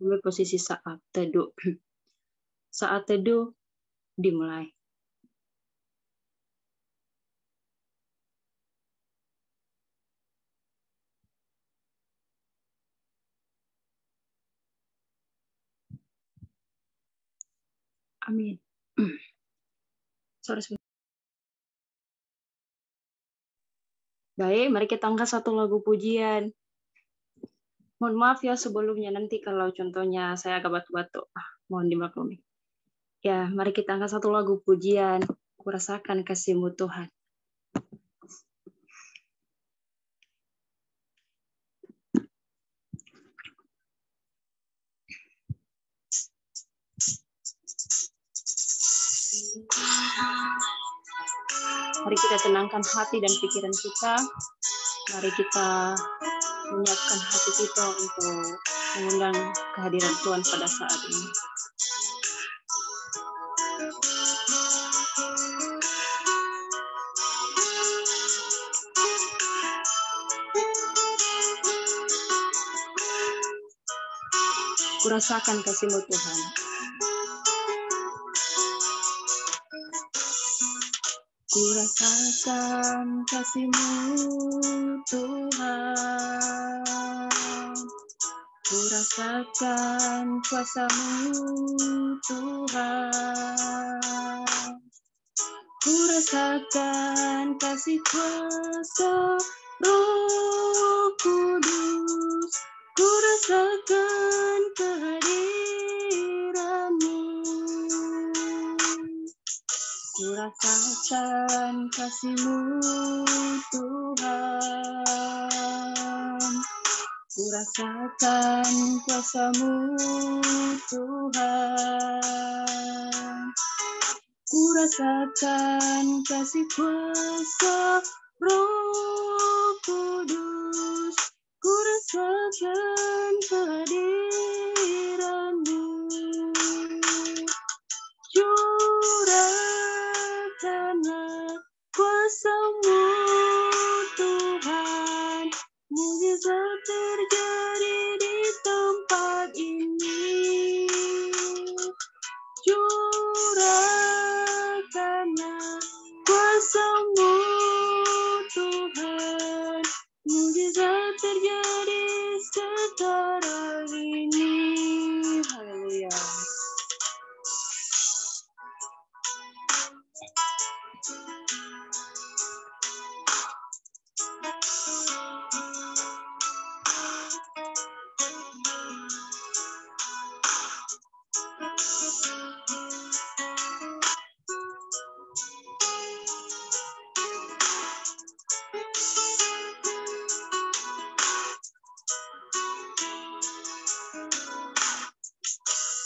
Ambil posisi saat teduh. Saat teduh dimulai. Amin. Sorry. Baik, mari kita angkat satu lagu pujian. Mohon maaf ya sebelumnya, nanti kalau contohnya saya agak batuk-batuk, mohon dimaklumi. Ya, mari kita angkat satu lagu pujian. Kurasakan kasih-Mu Tuhan. Mari kita tenangkan hati dan pikiran kita. Mari kita menyiapkan hati kita untuk mengundang kehadiran Tuhan pada saat ini. Kurasakan kasih-Mu Tuhan. Kurasakan kasih-Mu Tuhan. Kurasakan kuasa-Mu Tuhan. Kurasakan kasih kuasa Roh Kudus. Kurasakan kehadiran-Mu. Kurasakan kasih-Mu Tuhan. Kurasakan kuasa-Mu Tuhan. Kurasakan kasih kuasa Roh Kudus. Kurasakan kehadiran-Mu. Curahkanlah kuasa-Mu Tuhan. Mukjizat terjadi di tempat ini. Curahkanlah kuasa-Mu Tuhan. Mukjizat terjadi sekarang ini. Haleluya.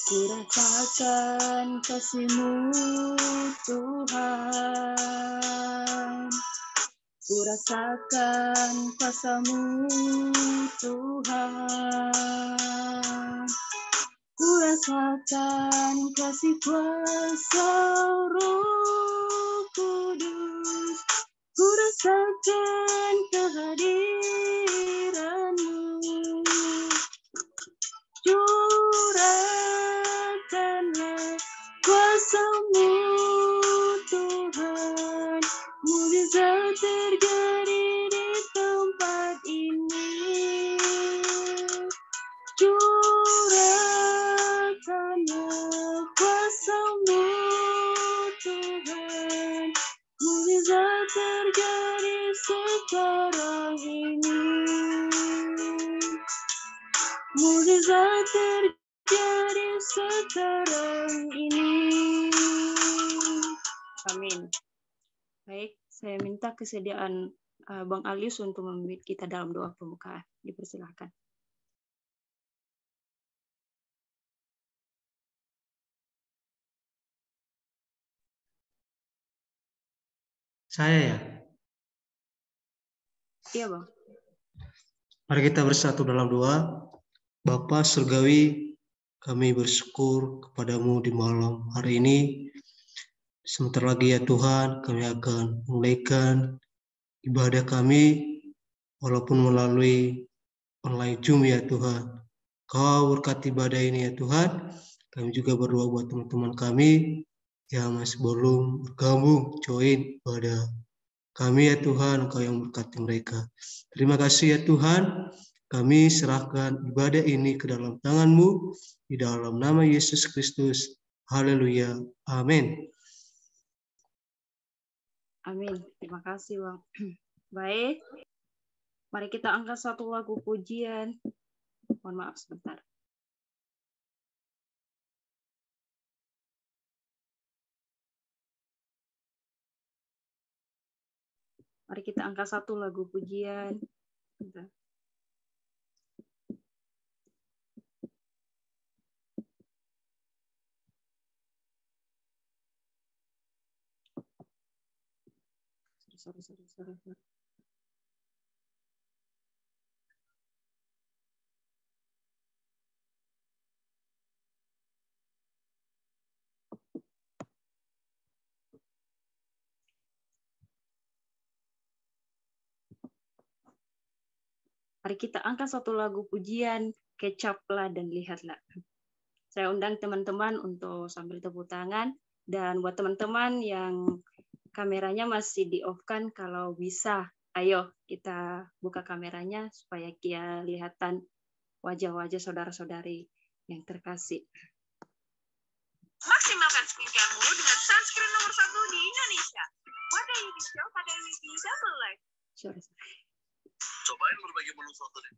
Kurasakan kasih-Mu Tuhan. Kurasakan kuasa-Mu Tuhan. Kurasakan kasih kuasa Roh Kudus. Kurasakan kehadiran-Mu. Curahkanlah kuasa-Mu Tuhan. Mukjizat terjadi di tempat ini. Curahkanlah kuasa-Mu Tuhan. Mukjizat terjadi sekarang ini. Mukjizat terjadi sekarang ini. Amin. Baik, saya minta kesediaan Bang Alius untuk memimpin kita dalam doa pembukaan. Dipersilakan. Saya ya? Iya, Bang. Mari kita bersatu dalam doa. Bapa Surgawi, kami bersyukur kepadamu di malam hari ini. Sebentar lagi ya Tuhan, kami akan menunaikan ibadah kami, walaupun melalui online Zoom ya Tuhan. Kau berkati ibadah ini ya Tuhan. Kami juga berdoa buat teman-teman kami yang masih belum bergabung, join ibadah kami ya Tuhan, Kau yang berkati mereka. Terima kasih ya Tuhan, kami serahkan ibadah ini ke dalam tangan-Mu, di dalam nama Yesus Kristus. Haleluya. Amin. Amin. Terima kasih, Bang. Baik. Mari kita angkat satu lagu pujian. Mohon maaf sebentar. Mari kita angkat satu lagu pujian. Bentar. Sorry. Mari kita angkat satu lagu pujian, Kecaplah dan Lihatlah. Saya undang teman-teman untuk sambil tepuk tangan, dan buat teman-teman yang kameranya masih di-off-kan, kalau bisa, ayo kita buka kameranya supaya kita lihatan wajah-wajah saudara-saudari yang terkasih. Maksimalkan skincare-mu dengan sunscreen nomor 1 di Indonesia. Wadah UV Show pada UV Double Life. Sorry. Cobain berbagai menu soto deh.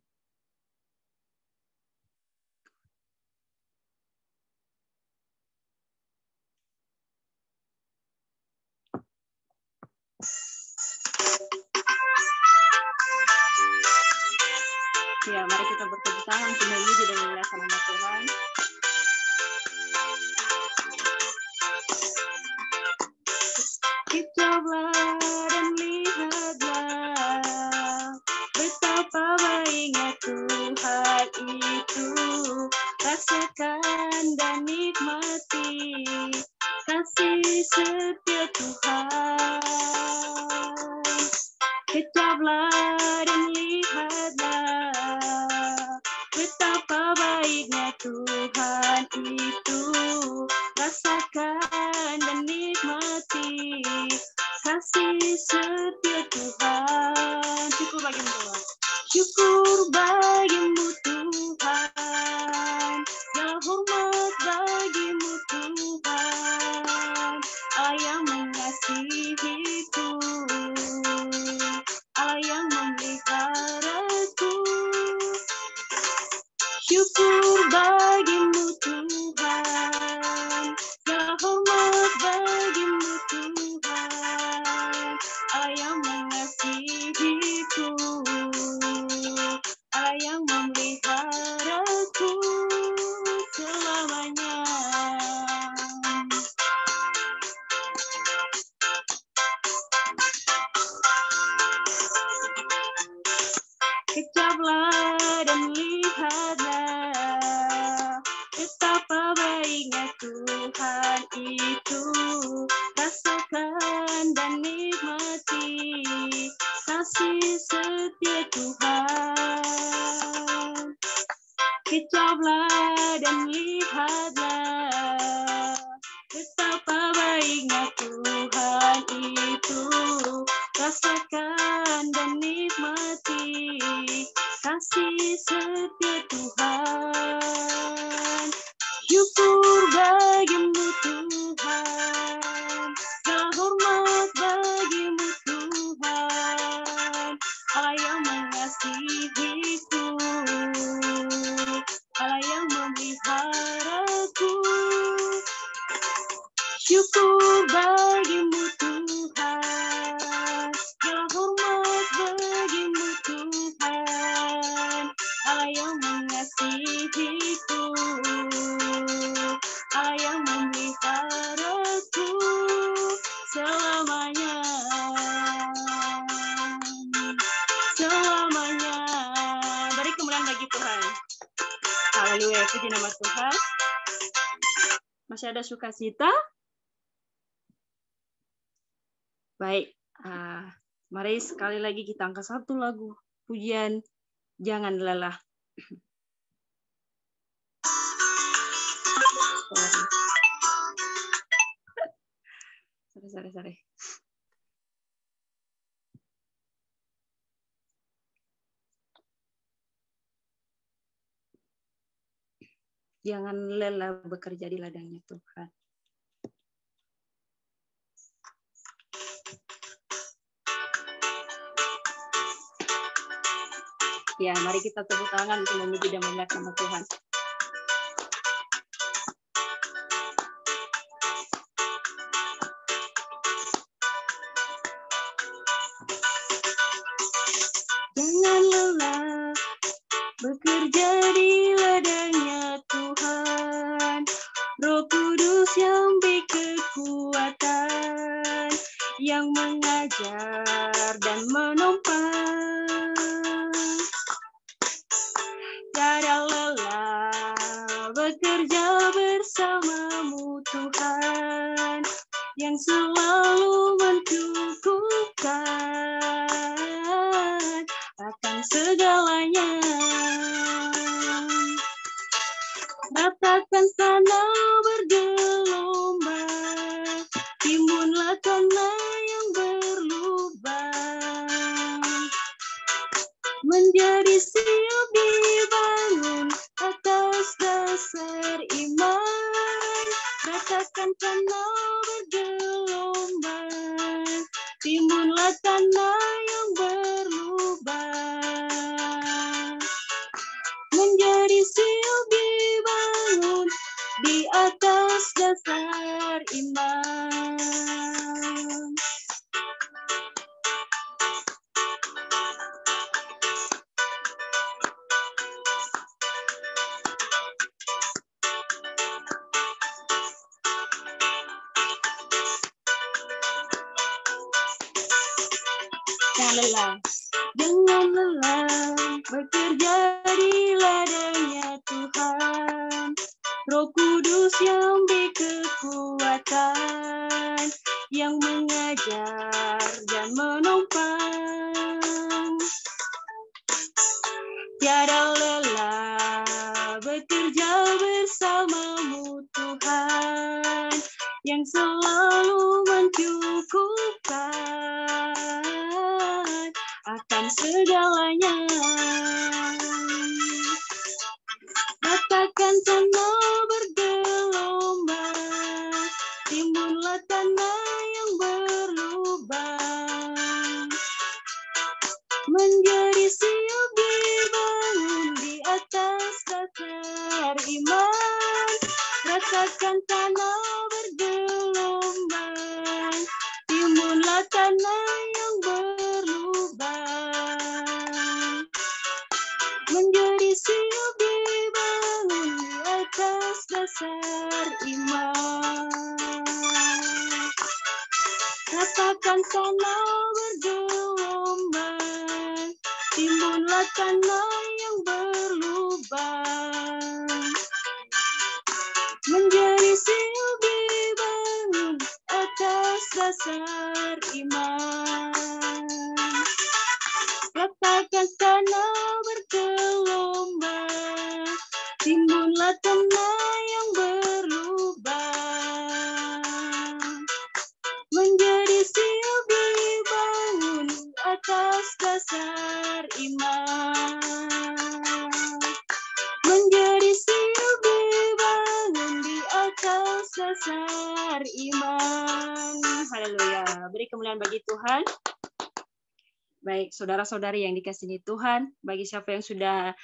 Ya, mari kita bertepuk tangan untuk memuji dan memuliakan nama Tuhan. Kecaplah dan lihatlah betapa baiknya Tuhan itu. Rasakan dan nikmati kasih setia Tuhan. Kecaplah dan lihatlah betapa baiknya Tuhan itu. Rasakan dan nikmati kasih setia Tuhan. Syukur bagimu Tuhan. Syukur bagimu Tuhan. Ya hormat bagimu Tuhan. Allah yang mengasihiku, Allah yang memeliharaku. Syukur bagimu Tuhan. Ya hormat bagimu Tuhan. Allah yang mengasihiku, Allah yang memeliharaku selamanya. Kecaplah dan lihatlah betapa baiknya Tuhan itu. Rasakan dan nikmati kasih setia Tuhan. Kecaplah dan lihatlah betapa baiknya Tuhan itu. Rasakan dan nikmati kasih setia Tuhan. Syukur bagimu Tuhan. Ya hormat bagimu Tuhan. Allah yang mengasihiku, Allah yang memeliharaku. Syukur bagimu Tuhan. Ya hormat bagimu Tuhan. Allah yang mengasihiku, Allah yang memeliharaku selamanya. Selamanya. Beri kemuliaan bagi Tuhan. Haleluya, puji nama Tuhan. Masih ada sukacita? Baik, mari sekali lagi kita angkat satu lagu pujian Jangan lelah. Sorry. Jangan lelah bekerja di ladangnya Tuhan. Ya, mari kita tepuk tangan untuk memuji dan memuliakan nama Tuhan. Jangan lelah bekerja di ladangnya Tuhan. Roh Kudus yang beri kekuatan, yang mengajar dan menopang. Tiada lelah bekerja bersamamu Tuhan, yang selalu mencukupkan akan segalanya. Ratakan sana bergelombang, timbunlah tanah yang berlubang, menjadi siap dibangun atas dasar iman. Ratakan tanah bergelombang, timbunlah tanah yang berlubang, menjadi siap dibangun di atas dasar iman. Jangan lelah bekerja di ladangnya Tuhan. Roh Kudus yang beri kekuatan, yang mengajar dan menopang. Tiada lelah bekerja bersamamu Tuhan, yang selalu mencukupkan akan segalanya. Ratakan tanah bergelombang, timbunlah tanah yang berlubang, menjadi siap dibangun di atas dasar iman. Ratakan tanah bergelombang, timbunlah tanah yang berlubang, menjadi siap dibangun di atas dasar iman. Ratakan tanah bergelombang, timbunlah tanah yang berlubang, menjadi siap dibangun atas dasar iman. Ratakan tanah bergelombang, timbunlah tanah yang berlubang, menjadi siap dibangun atas dasar iman. Menjadi siap dibangun di atas dasar iman. Haleluya. Beri kemuliaan bagi Tuhan. Baik, saudara-saudari yang dikasihi Tuhan, bagi siapa yang sudah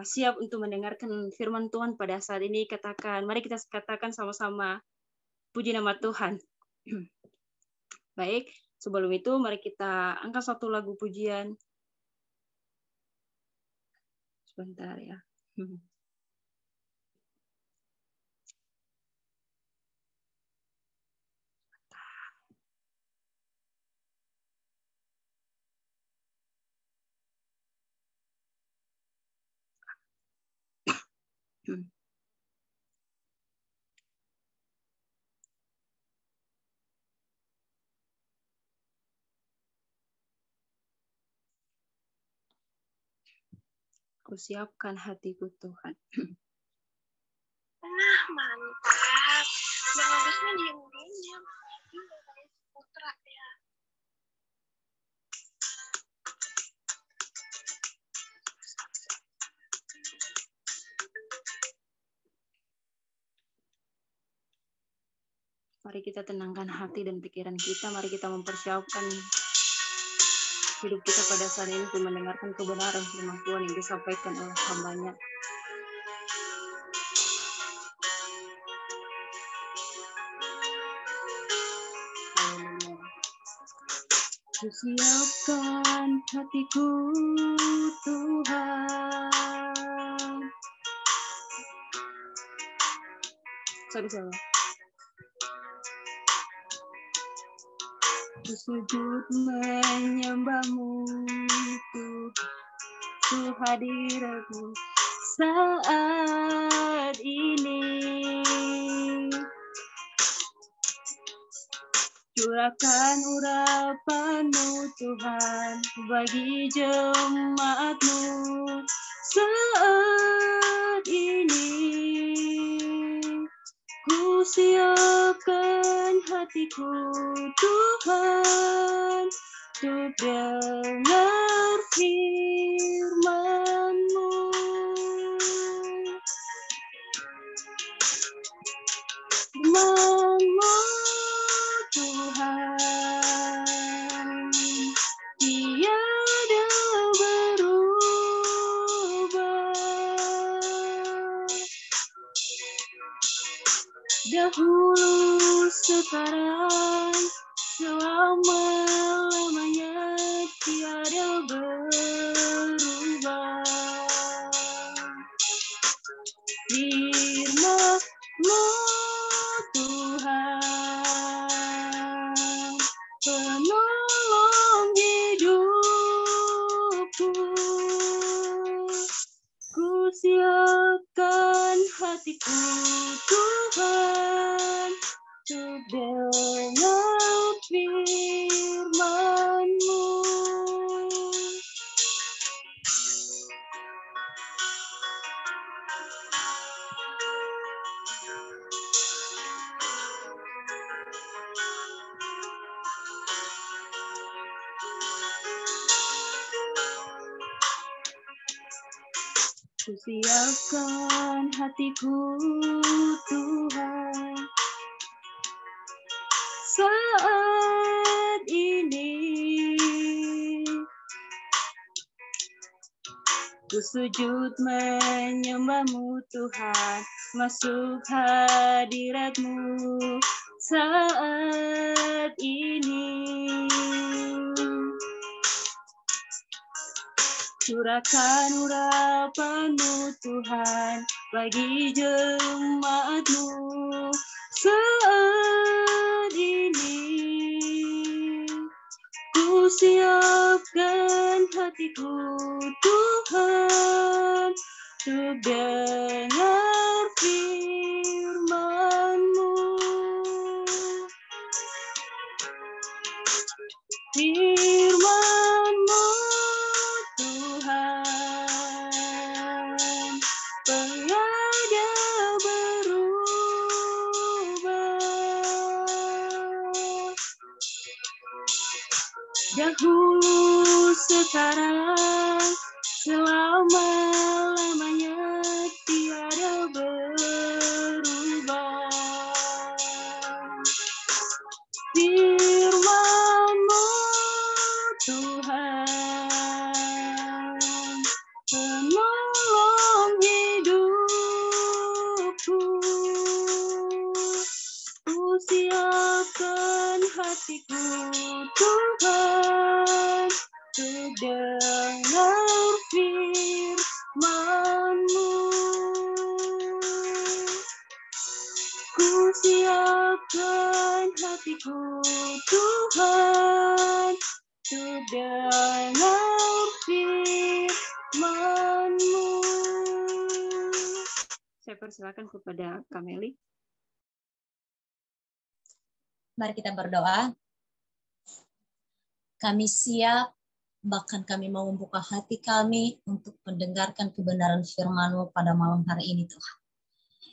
siap untuk mendengarkan firman Tuhan pada saat ini, mari kita katakan sama-sama, puji nama Tuhan. Baik, sebelum itu mari kita angkat satu lagu pujian. Sebentar ya. Kusiapkan hatiku Tuhan. Nah, mantap. Dan bagusnya diam-diam. Ini udah kayak putra ya. Mari kita tenangkan hati dan pikiran kita. Mari kita mempersiapkan hidup kita pada saat ini untuk mendengarkan kebenaran firman Tuhan yang disampaikan oleh hamba-Nya. Kusiapkan hatiku Tuhan. Sorry. Sujud menyembahmu Tuhan hadiratmu saat ini. Curahkan urapanmu Tuhan bagi jemaatmu saat ini. Ku siapkan hatiku Tuhan untuk dengar firman-Mu. Firman-Mu Tuhan tiada berubah. Dahulu, sekarang, selama-lamanya tiada berubah. Firman-Mu Tuhan, penolong hidupku. Ku siapkan hatiku Tuhan untuk dengar firman-Mu. Ku siapkan hatiku Tuhan saat ini. Ku sujud menyembah-Mu Tuhan, masuk hadirat-Mu saat ini. Curahkan urapan-Mu Tuhan bagi jemaat-Mu saat ini. Ku siapkan hatiku Tuhan untuk dengar firman-Mu. Firman-Mu Tuhan tiada berubah. Dahulu, sekarang, selama-lamanya tiada berubah. Firman-Mu Tuhan, penolong hidupku. Ku siapkan hatiku Tuhan untuk dengar firman-Mu. Ku siapkan hatiku Tuhan untuk dengar firman-Mu. Saya persilakan kepada Kameli. Mari kita berdoa. Kami siap bahkan kami mau membuka hati kami untuk mendengarkan kebenaran firman-Mu pada malam hari ini Tuhan.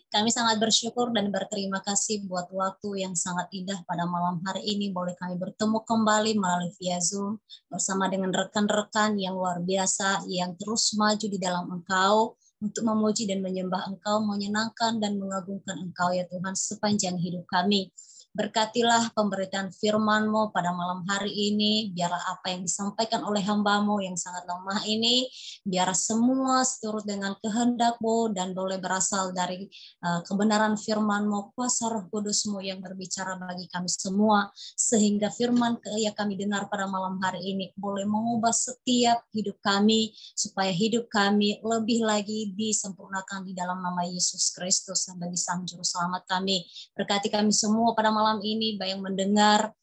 Kami sangat bersyukur dan berterima kasih buat waktu yang sangat indah pada malam hari ini. Boleh kami bertemu kembali melalui via Zoom bersama dengan rekan-rekan yang luar biasa yang terus maju di dalam Engkau untuk memuji dan menyembah Engkau, menyenangkan dan mengagungkan Engkau ya Tuhan sepanjang hidup kami. Berkatilah pemberitaan firman-Mu pada malam hari ini, biarlah apa yang disampaikan oleh hamba-Mu yang sangat lemah ini, biar semua seturut dengan kehendak-Mu dan boleh berasal dari kebenaran firman-Mu, kuasa Roh Kudus-Mu yang berbicara bagi kami semua, sehingga firman yang kami dengar pada malam hari ini boleh mengubah setiap hidup kami, supaya hidup kami lebih lagi disempurnakan di dalam nama Yesus Kristus bagi Sang Juru Selamat kami. Berkati kami semua pada malam ini, baik yang mendengar,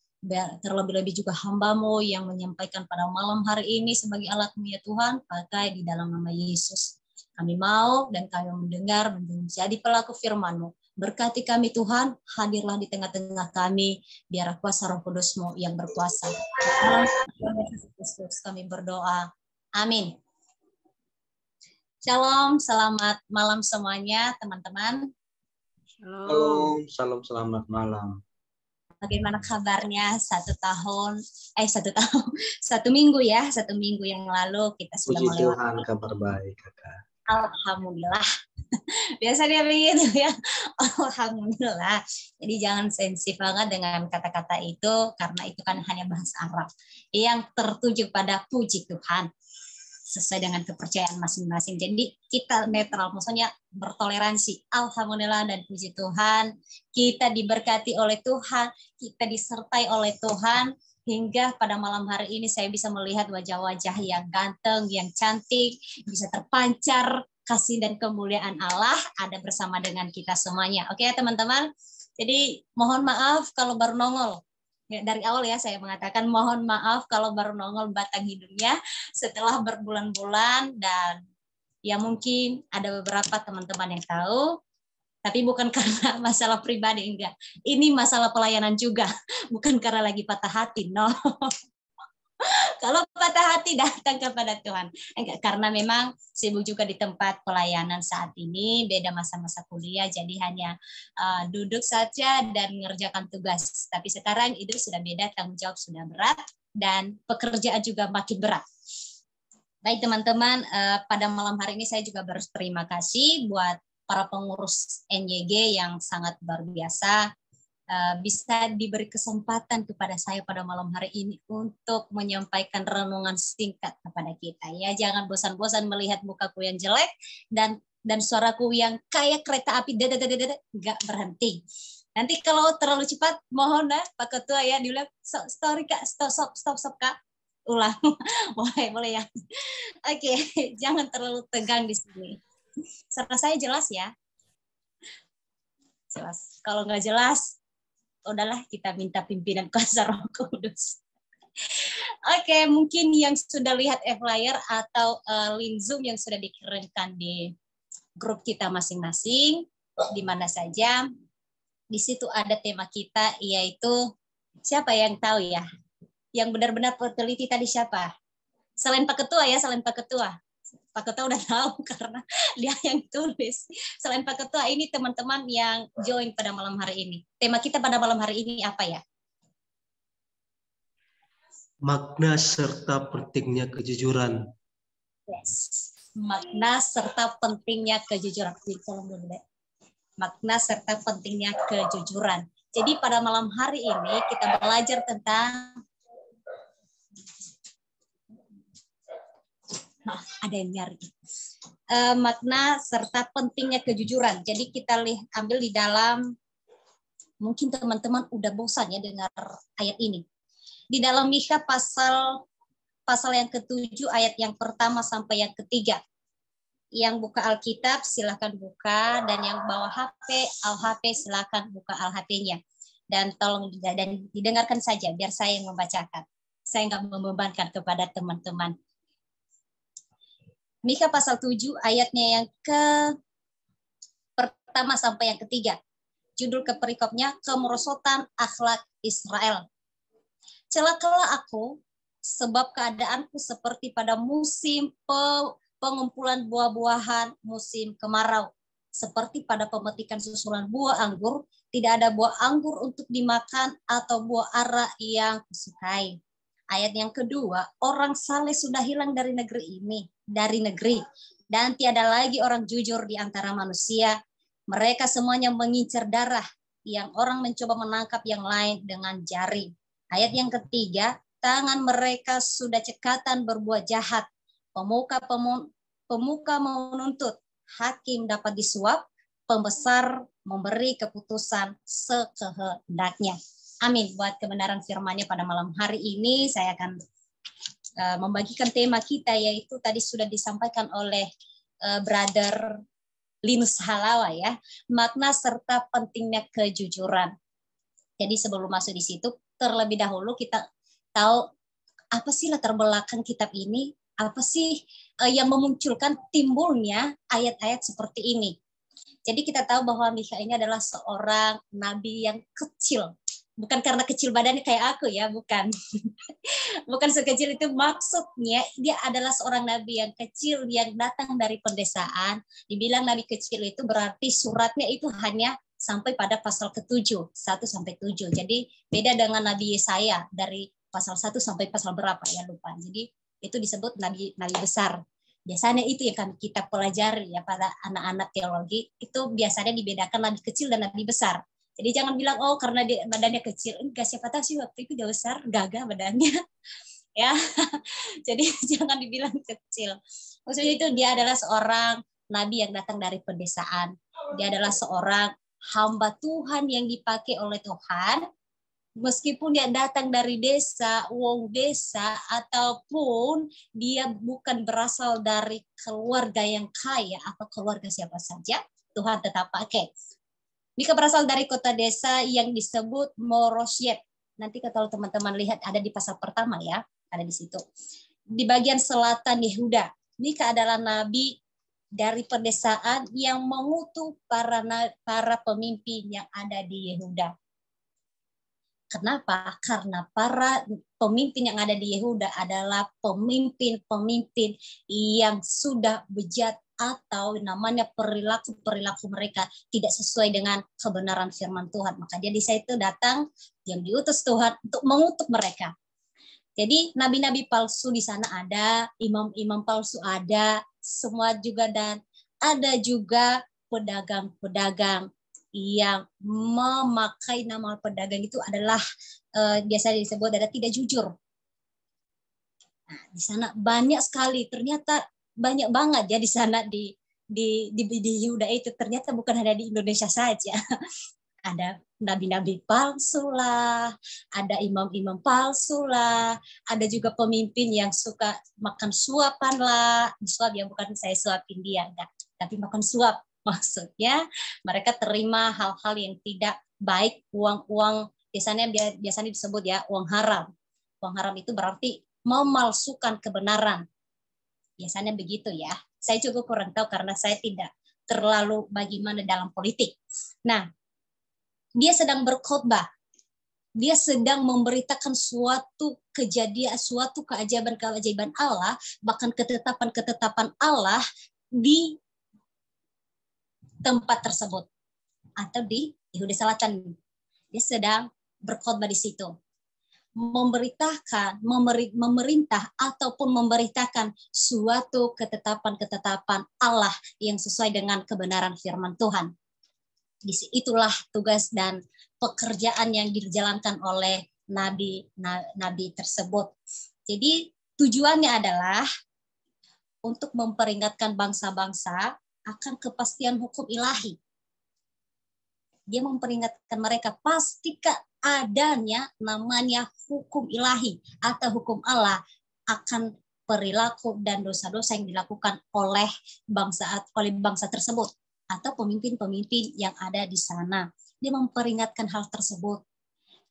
terlebih-lebih juga hamba-Mu yang menyampaikan pada malam hari ini sebagai alat-Mu ya Tuhan, pakai di dalam nama Yesus. Kami mau dan kami mendengar menjadi pelaku firman-Mu. Berkati kami Tuhan, hadirlah di tengah-tengah kami, biar kuasa Roh Kudus-Mu yang berkuasa. Dalam nama Yesus Kristus kami berdoa. Amin. Shalom, selamat malam semuanya teman-teman. Salam, selamat malam. Bagaimana kabarnya satu minggu yang lalu kita sudah Puji melewati. Tuhan, kabar baik kakak. Alhamdulillah. Biasanya begitu ya. Alhamdulillah. Jadi jangan sensitif banget dengan kata-kata itu, karena itu kan hanya bahasa Arab yang tertuju pada puji Tuhan sesuai dengan kepercayaan masing-masing. Jadi kita netral, maksudnya bertoleransi. Alhamdulillah dan puji Tuhan, kita diberkati oleh Tuhan, kita disertai oleh Tuhan, hingga pada malam hari ini saya bisa melihat wajah-wajah yang ganteng, yang cantik, bisa terpancar kasih dan kemuliaan Allah ada bersama dengan kita semuanya. Oke ya teman-teman, jadi mohon maaf kalau baru nongol. Ya, dari awal ya saya mengatakan mohon maaf kalau baru nongol batang hidungnya setelah berbulan-bulan, dan ya mungkin ada beberapa teman-teman yang tahu, tapi bukan karena masalah pribadi, enggak. Ini masalah pelayanan juga, bukan karena lagi patah hati, no. Kalau patah hati datang kepada Tuhan. Enggak, karena memang sibuk juga di tempat pelayanan saat ini, beda masa-masa kuliah, jadi hanya duduk saja dan mengerjakan tugas. Tapi sekarang itu sudah beda, tanggung jawab sudah berat, dan pekerjaan juga makin berat. Baik teman-teman, pada malam hari ini saya juga berterima kasih buat para pengurus NYG yang sangat luar biasa, bisa diberi kesempatan kepada saya pada malam hari ini untuk menyampaikan renungan singkat kepada kita. Ya, jangan bosan-bosan melihat mukaku yang jelek dan suaraku yang kayak kereta api nggak berhenti. Nanti kalau terlalu cepat, mohon Pak Ketua ya diulang. Story Kak, stop Kak. Ulang. boleh ya. Oke, jangan terlalu tegang di sini. Suara saya jelas ya? Jelas. Kalau nggak jelas, udahlah kita minta pimpinan kuasa Roh Kudus. Oke, mungkin yang sudah lihat flyer atau link Zoom yang sudah dikirimkan di grup kita masing-masing, di mana saja, di situ ada tema kita, yaitu siapa yang tahu ya? Yang benar-benar teliti tadi siapa? Selain Pak Ketua ya, selain Pak Ketua. Pak Ketua udah tahu karena dia yang tulis. Selain Pak Ketua, ini teman-teman yang join pada malam hari ini. Tema kita pada malam hari ini apa ya? Makna serta pentingnya kejujuran. Yes. Makna serta pentingnya kejujuran. Makna serta pentingnya kejujuran. Jadi pada malam hari ini kita belajar tentang ada yang nyari. Makna serta pentingnya kejujuran. Jadi kita ambil di dalam, mungkin teman-teman udah bosan ya dengar ayat ini. Di dalam Mikha pasal yang ke-7 ayat yang pertama sampai yang ketiga. Yang buka Alkitab silahkan buka, dan yang bawa HP, Al-HP silahkan buka Al-HP-nya. Dan tolong dan didengarkan saja biar saya yang membacakan. Saya nggak membebankan kepada teman-teman. Mikha pasal 7 ayatnya yang ke pertama sampai yang ketiga. Judul keperikopnya kemerosotan akhlak Israel. Celakalah aku sebab keadaanku seperti pada musim pengumpulan buah-buahan musim kemarau. Seperti pada pemetikan susulan buah anggur, tidak ada buah anggur untuk dimakan atau buah ara yang kusukai. Ayat yang kedua, orang saleh sudah hilang dari negeri ini, dan tiada lagi orang jujur di antara manusia. Mereka semuanya mengincar darah, yang orang mencoba menangkap yang lain dengan jari. Ayat yang ketiga, tangan mereka sudah cekatan berbuat jahat. Pemuka menuntut, hakim dapat disuap, pembesar memberi keputusan sekehendaknya. Amin. Buat kebenaran firman-Nya pada malam hari ini, saya akan membagikan tema kita, yaitu tadi sudah disampaikan oleh Brother Linus Halawa ya, makna serta pentingnya kejujuran. Jadi sebelum masuk di situ, terlebih dahulu kita tahu apa sih latar belakang kitab ini, apa sih yang memunculkan timbulnya ayat-ayat seperti ini. Jadi kita tahu bahwa Mikha ini adalah seorang nabi yang kecil. Bukan karena kecil badannya kayak aku ya, bukan. Bukan sekecil itu, maksudnya dia adalah seorang nabi yang kecil yang datang dari pedesaan. Dibilang nabi kecil itu berarti suratnya itu hanya sampai pada pasal ke-7, 1-7. Jadi beda dengan Nabi Yesaya dari pasal 1 sampai pasal berapa ya, lupa. Jadi itu disebut nabi besar. Biasanya itu yang kita pelajari ya pada anak-anak teologi, itu biasanya dibedakan nabi kecil dan nabi besar. Jadi jangan bilang, oh karena dia badannya kecil. Enggak, siapa tahu sih waktu itu dia besar, gagah badannya. Ya, jadi jangan dibilang kecil. Maksudnya itu dia adalah seorang nabi yang datang dari pedesaan. Dia adalah seorang hamba Tuhan yang dipakai oleh Tuhan. Meskipun dia datang dari desa, ataupun dia bukan berasal dari keluarga yang kaya atau keluarga siapa saja, Tuhan tetap pakai. Mika berasal dari kota desa yang disebut Moroshet. Nanti kalau teman-teman lihat ada di pasal pertama ya, ada di situ. Di bagian selatan Yehuda. Mika adalah nabi dari pedesaan yang mengutus para pemimpin yang ada di Yehuda. Kenapa? Karena para pemimpin yang ada di Yehuda adalah pemimpin-pemimpin yang sudah bejat, atau namanya perilaku mereka tidak sesuai dengan kebenaran firman Tuhan. Maka dia di situ datang yang diutus Tuhan untuk mengutuk mereka. Jadi nabi-nabi palsu di sana ada, imam-imam palsu ada, semua juga, dan ada juga pedagang-pedagang yang memakai nama pedagang itu adalah biasa disebut ada tidak jujur. Nah, di sana banyak sekali, ternyata banyak banget ya di sana di Yehuda itu, ternyata bukan hanya di Indonesia saja. Ada nabi-nabi palsu lah, ada imam-imam palsu lah, ada juga pemimpin yang suka makan suapan lah. Suap ya, bukan saya suapin dia, enggak, tapi makan suap. Maksudnya mereka terima hal-hal yang tidak baik, uang biasanya disebut ya uang haram. Uang haram itu berarti memalsukan kebenaran. Biasanya begitu ya. Saya juga kurang tahu karena saya tidak terlalu bagaimana dalam politik. Nah, dia sedang berkhotbah. Dia sedang memberitakan suatu kejadian, suatu keajaiban Allah, bahkan ketetapan Allah di tempat tersebut atau di Yehuda Selatan. Dia sedang berkhotbah di situ. Memerintah ataupun memberitakan suatu ketetapan Allah yang sesuai dengan kebenaran firman Tuhan. Itulah tugas dan pekerjaan yang dijalankan oleh nabi tersebut. Jadi tujuannya adalah untuk memperingatkan bangsa-bangsa akan kepastian hukum ilahi. Dia memperingatkan mereka pastikan adanya namanya hukum ilahi atau hukum Allah akan perilaku dan dosa-dosa yang dilakukan oleh bangsa tersebut atau pemimpin-pemimpin yang ada di sana. Dia memperingatkan hal tersebut.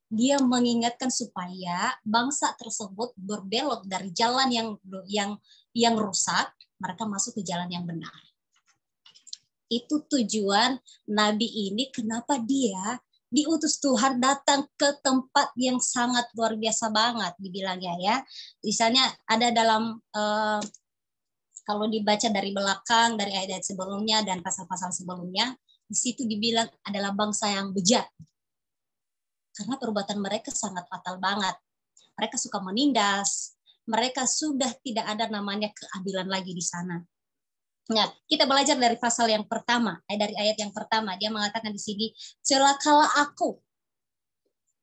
Dia mengingatkan supaya bangsa tersebut berbelok dari jalan yang rusak, mereka masuk ke jalan yang benar. Itu tujuan nabi ini, kenapa dia diutus Tuhan datang ke tempat yang sangat luar biasa banget dibilangnya ya. Misalnya ada dalam kalau dibaca dari belakang, dari ayat-ayat sebelumnya dan pasal-pasal sebelumnya, di situ dibilang adalah bangsa yang bejat. Karena perbuatan mereka sangat fatal banget. Mereka suka menindas, mereka sudah tidak ada namanya keadilan lagi di sana. Nah, kita belajar dari pasal yang pertama, dari ayat yang pertama, dia mengatakan di sini, celakalah aku.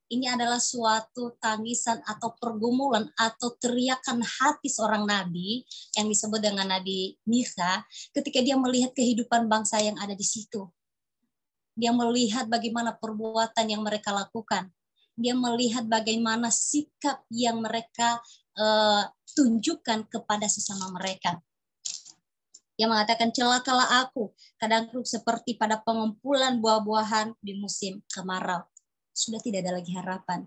Ini adalah suatu tangisan atau pergumulan atau teriakan hati seorang nabi yang disebut dengan Nabi Mikha ketika dia melihat kehidupan bangsa yang ada di situ. Dia melihat bagaimana perbuatan yang mereka lakukan. Dia melihat bagaimana sikap yang mereka tunjukkan kepada sesama mereka. Dia mengatakan, celakalah aku, kadangku seperti pada pengumpulan buah-buahan di musim kemarau. Sudah tidak ada lagi harapan.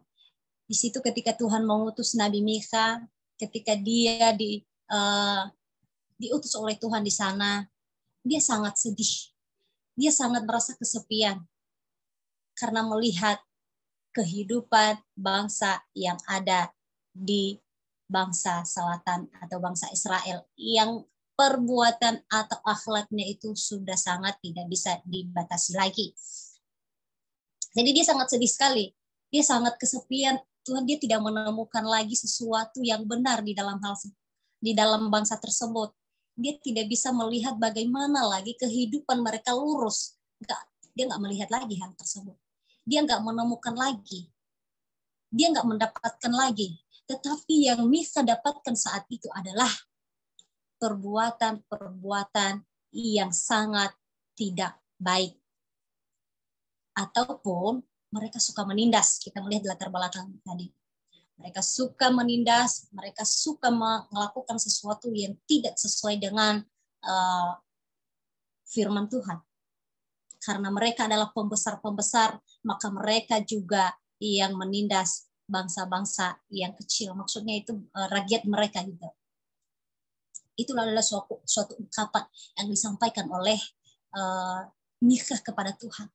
Di situ ketika Tuhan mengutus Nabi Mikha, ketika dia diutus oleh Tuhan di sana, dia sangat sedih. Dia sangat merasa kesepian karena melihat kehidupan bangsa yang ada di bangsa selatan atau bangsa Israel yang perbuatan atau akhlaknya itu sudah sangat tidak bisa dibatasi lagi. Jadi dia sangat sedih sekali. Dia sangat kesepian. Tuhan, dia tidak menemukan lagi sesuatu yang benar di dalam bangsa tersebut. Dia tidak bisa melihat bagaimana lagi kehidupan mereka lurus. Dia nggak melihat lagi hal tersebut. Dia nggak menemukan lagi. Dia nggak mendapatkan lagi. Tetapi yang Mikha dapatkan saat itu adalah perbuatan-perbuatan yang sangat tidak baik. Ataupun mereka suka menindas. Kita melihat di latar belakang tadi. Mereka suka menindas, mereka suka melakukan sesuatu yang tidak sesuai dengan firman Tuhan. Karena mereka adalah pembesar-pembesar, maka mereka juga yang menindas bangsa-bangsa yang kecil. Maksudnya itu rakyat mereka juga. Itu adalah suatu ungkapan yang disampaikan oleh Mikha kepada Tuhan.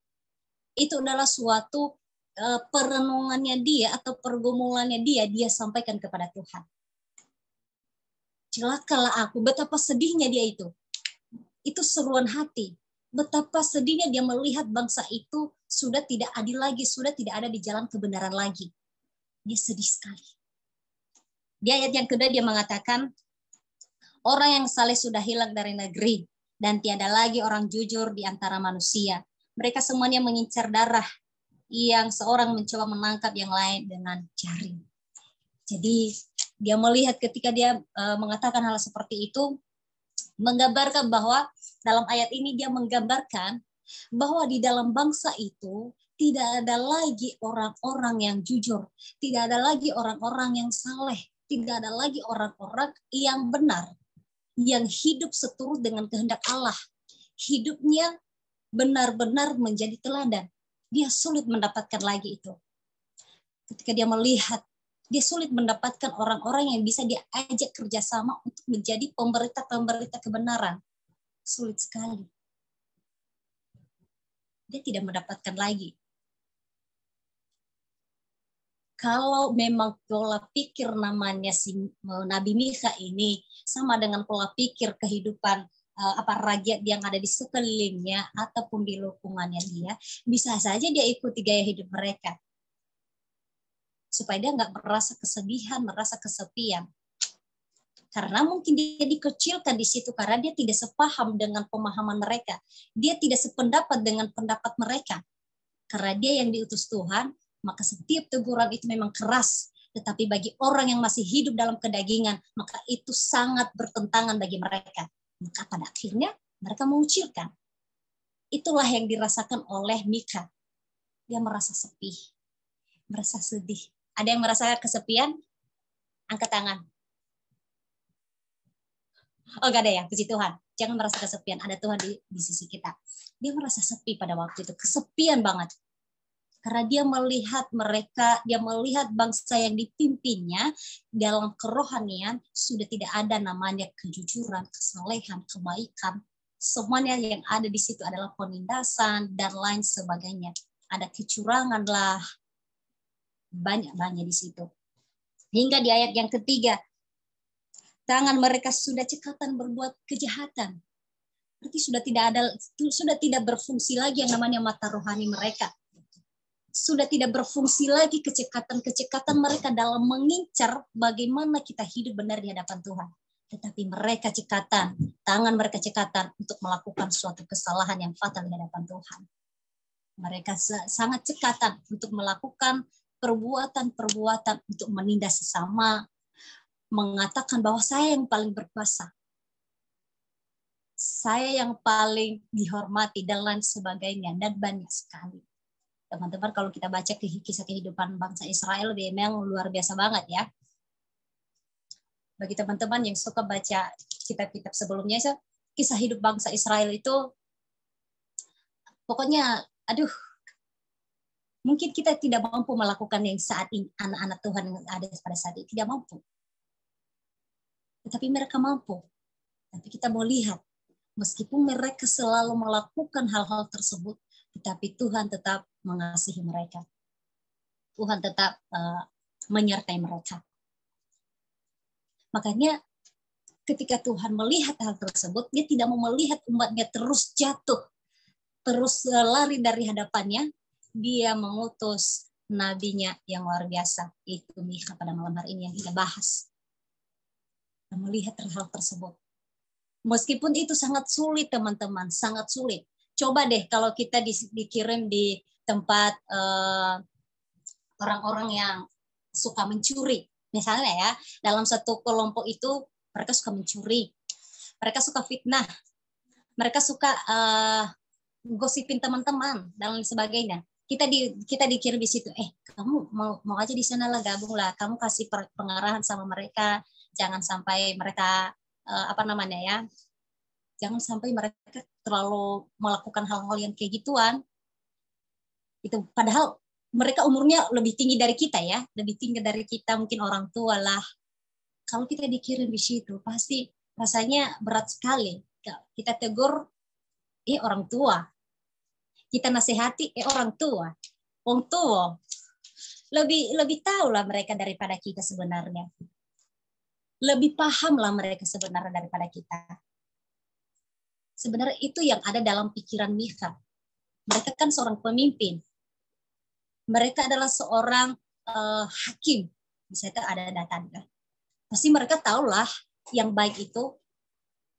Itu adalah suatu perenungannya dia atau pergumulannya dia sampaikan kepada Tuhan. Celakalah aku, betapa sedihnya dia itu. Itu seruan hati. Betapa sedihnya dia melihat bangsa itu sudah tidak adil lagi, sudah tidak ada di jalan kebenaran lagi. Dia sedih sekali. Di ayat yang kedua dia mengatakan, orang yang saleh sudah hilang dari negeri, dan tiada lagi orang jujur di antara manusia. Mereka semuanya mengincar darah, yang seorang mencoba menangkap yang lain dengan jaring. Jadi dia melihat ketika dia mengatakan hal seperti itu, menggambarkan bahwa dalam ayat ini dia menggambarkan bahwa di dalam bangsa itu tidak ada lagi orang-orang yang jujur, tidak ada lagi orang-orang yang saleh, tidak ada lagi orang-orang yang benar, yang hidup seturut dengan kehendak Allah. Hidupnya benar-benar menjadi teladan. Dia sulit mendapatkan lagi itu. Ketika dia melihat, dia sulit mendapatkan orang-orang yang bisa diajak kerjasama untuk menjadi pemberita-pemberita kebenaran. Sulit sekali. Dia tidak mendapatkan lagi. Kalau memang pola pikir namanya si Nabi Mikha ini sama dengan pola pikir kehidupan rakyat yang ada di sekelilingnya ataupun di lingkungannya dia, bisa saja dia ikuti gaya hidup mereka. Supaya dia nggak merasa kesedihan, merasa kesepian. Karena mungkin dia dikecilkan di situ karena dia tidak sepaham dengan pemahaman mereka. Dia tidak sependapat dengan pendapat mereka. Karena dia yang diutus Tuhan, maka setiap teguran itu memang keras. Tetapi bagi orang yang masih hidup dalam kedagingan, maka itu sangat bertentangan bagi mereka. Maka pada akhirnya mereka mengucilkan. Itulah yang dirasakan oleh Mikha. Dia merasa sepi, merasa sedih. Ada yang merasa kesepian? Angkat tangan. Oh, gak ada ya, puji Tuhan. Jangan merasa kesepian, ada Tuhan di sisi kita. Dia merasa sepi pada waktu itu, kesepian banget. Karena dia melihat mereka, dia melihat bangsa yang dipimpinnya dalam kerohanian sudah tidak ada namanya kejujuran, kesalehan, kebaikan. Semuanya yang ada di situ adalah penindasan dan lain sebagainya. ada kecurangan lah, banyak di situ. Hingga di ayat yang ketiga, tangan mereka sudah cekatan berbuat kejahatan. Berarti sudah tidak berfungsi lagi yang namanya mata rohani mereka. Sudah tidak berfungsi lagi kecekatan mereka dalam mengincar bagaimana kita hidup benar di hadapan Tuhan. Tetapi mereka cekatan, tangan mereka cekatan untuk melakukan suatu kesalahan yang fatal di hadapan Tuhan. Mereka sangat cekatan untuk melakukan perbuatan-perbuatan untuk menindas sesama, mengatakan bahwa saya yang paling berkuasa, saya yang paling dihormati, dan lain sebagainya, dan banyak sekali. Teman-teman, kalau kita baca kisah kehidupan bangsa Israel, memang luar biasa banget ya. Bagi teman-teman yang suka baca kitab-kitab sebelumnya, kisah hidup bangsa Israel itu pokoknya, mungkin kita tidak mampu melakukan yang saat ini anak-anak Tuhan yang ada pada saat ini tidak mampu. Tetapi mereka mampu. Tapi kita mau lihat, meskipun mereka selalu melakukan hal-hal tersebut, tetapi Tuhan tetap mengasihi mereka. Tuhan tetap menyertai mereka. Makanya ketika Tuhan melihat hal tersebut, dia tidak mau melihat umatnya terus jatuh, terus lari dari hadapannya. Dia mengutus nabinya yang luar biasa, itu Mikha pada malam hari ini yang kita bahas. Dan melihat hal tersebut. Meskipun itu sangat sulit teman-teman, sangat sulit. Coba deh kalau kita dikirim di tempat orang-orang yang suka mencuri. Misalnya ya, dalam satu kelompok itu mereka suka mencuri. Mereka suka fitnah. Mereka suka gosipin teman-teman dan lain sebagainya. Kita dikirim di situ. Kamu mau aja di sana lah, gabung lah. Kamu kasih pengarahan sama mereka. Jangan sampai mereka jangan sampai mereka terlalu melakukan hal-hal yang kayak gituan. Itu padahal mereka umurnya lebih tinggi dari kita ya, lebih tinggi dari kita, mungkin orang tua lah. Kalau kita dikirim di situ, pasti rasanya berat sekali. Kita tegur, orang tua. Kita nasihati, orang tua. Orang tua. Lebih tahu lah mereka daripada kita sebenarnya. Lebih paham lah mereka sebenarnya daripada kita. Sebenarnya itu yang ada dalam pikiran Mikha. Mereka kan seorang pemimpin. Mereka adalah seorang hakim. Misalnya ada datanya. Pasti mereka tahulah yang baik itu.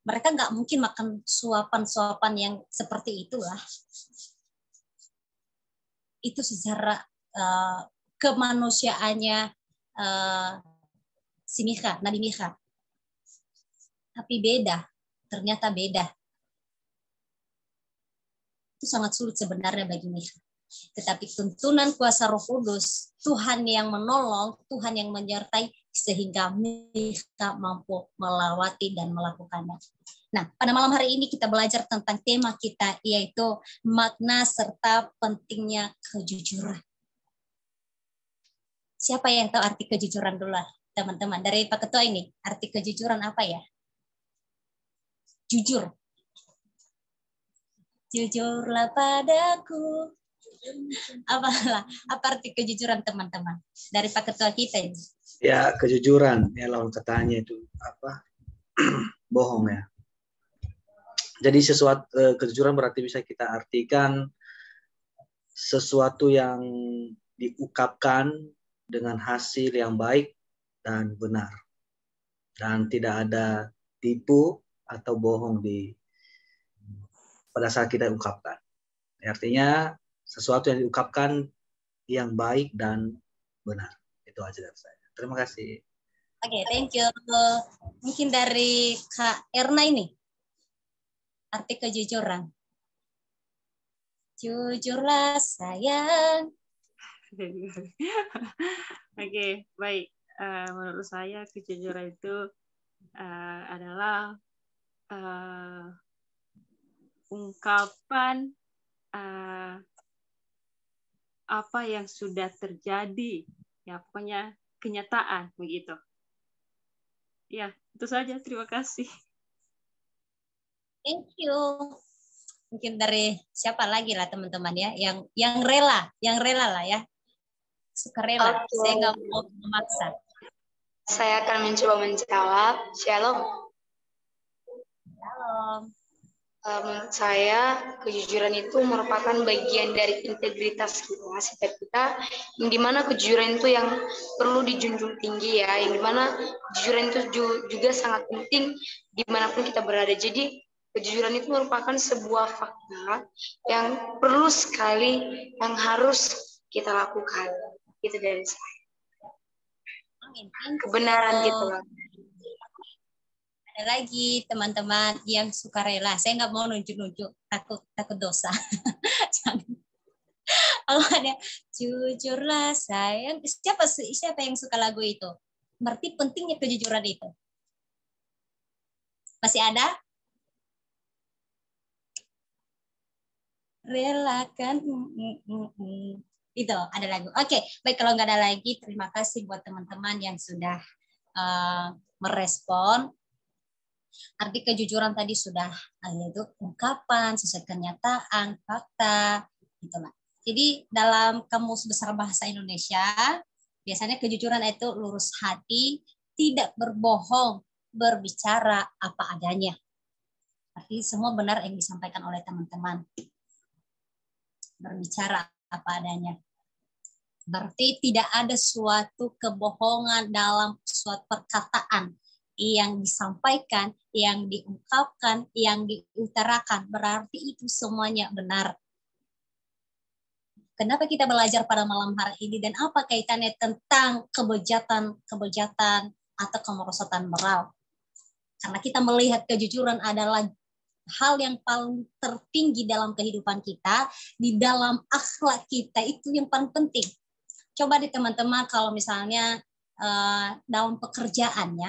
Mereka nggak mungkin makan suapan-suapan yang seperti itulah. Itu secara kemanusiaannya si Mikha, Nabi Mikha. Tapi beda. Ternyata beda. Itu sangat sulit sebenarnya bagi Mikha. Tetapi tuntunan kuasa Roh Kudus, Tuhan yang menolong, Tuhan yang menyertai, sehingga Mikha mampu melewati dan melakukannya. Nah, pada malam hari ini kita belajar tentang tema kita, yaitu makna serta pentingnya kejujuran. Siapa yang tahu arti kejujuran dulu, teman-teman? Dari Pak Ketua ini, arti kejujuran apa ya? Jujur. Jujurlah padaku. Apa arti kejujuran teman-teman dari Pak Ketua kita ini? Ya, kejujuran ya, lawan katanya itu bohong ya. Jadi kejujuran berarti bisa kita artikan sesuatu yang diungkapkan dengan hasil yang baik dan benar, dan tidak ada tipu atau bohong pada saat kita ungkapkan. Artinya sesuatu yang diungkapkan yang baik dan benar. Itu aja dari saya. Terima kasih. Oke, thank you. Mungkin dari Kak Erna ini, arti kejujuran. Jujurlah sayang. Oke, baik. Menurut saya kejujuran itu adalah ungkapan apa yang sudah terjadi, ya pokoknya kenyataan begitu. Ya, itu saja. Terima kasih. Thank you. Mungkin dari siapa lagi lah teman-teman ya, yang rela lah ya, sukarela. Oke. Saya nggak mau memaksa. Saya akan mencoba menjawab. Shalom. Shalom. Menurut saya, kejujuran itu merupakan bagian dari integritas kita, setiap kita, yang dimana kejujuran itu yang perlu dijunjung tinggi ya, yang dimana kejujuran itu juga sangat penting dimanapun kita berada. Jadi kejujuran itu merupakan sebuah fakta yang perlu sekali, yang harus kita lakukan. Itu dari saya. Kebenaran gitu loh. Ada lagi teman-teman yang sukarela. Saya nggak mau nunjuk-nunjuk, takut dosa. Jangan. Kalau ada jujurlah sayang, siapa yang suka lagu itu? Berarti pentingnya kejujuran itu. Masih ada? Relakan. Itu ada lagu. Oke, baik, kalau nggak ada lagi, terima kasih buat teman-teman yang sudah merespon. Arti kejujuran tadi sudah, yaitu ungkapan, sesuai kenyataan, fakta, gitulah. Jadi dalam Kamus Besar Bahasa Indonesia, biasanya kejujuran itu lurus hati, tidak berbohong, berbicara apa adanya. Arti semua benar yang disampaikan oleh teman-teman. Berbicara apa adanya. Berarti tidak ada suatu kebohongan dalam suatu perkataan yang disampaikan, yang diungkapkan, yang diutarakan. Berarti itu semuanya benar. Kenapa kita belajar pada malam hari ini dan apa kaitannya tentang kebejatan atau kemerosotan moral? Karena kita melihat kejujuran adalah hal yang paling tertinggi dalam kehidupan kita, di dalam akhlak kita, itu yang paling penting. Coba di teman-teman kalau misalnya dalam pekerjaan,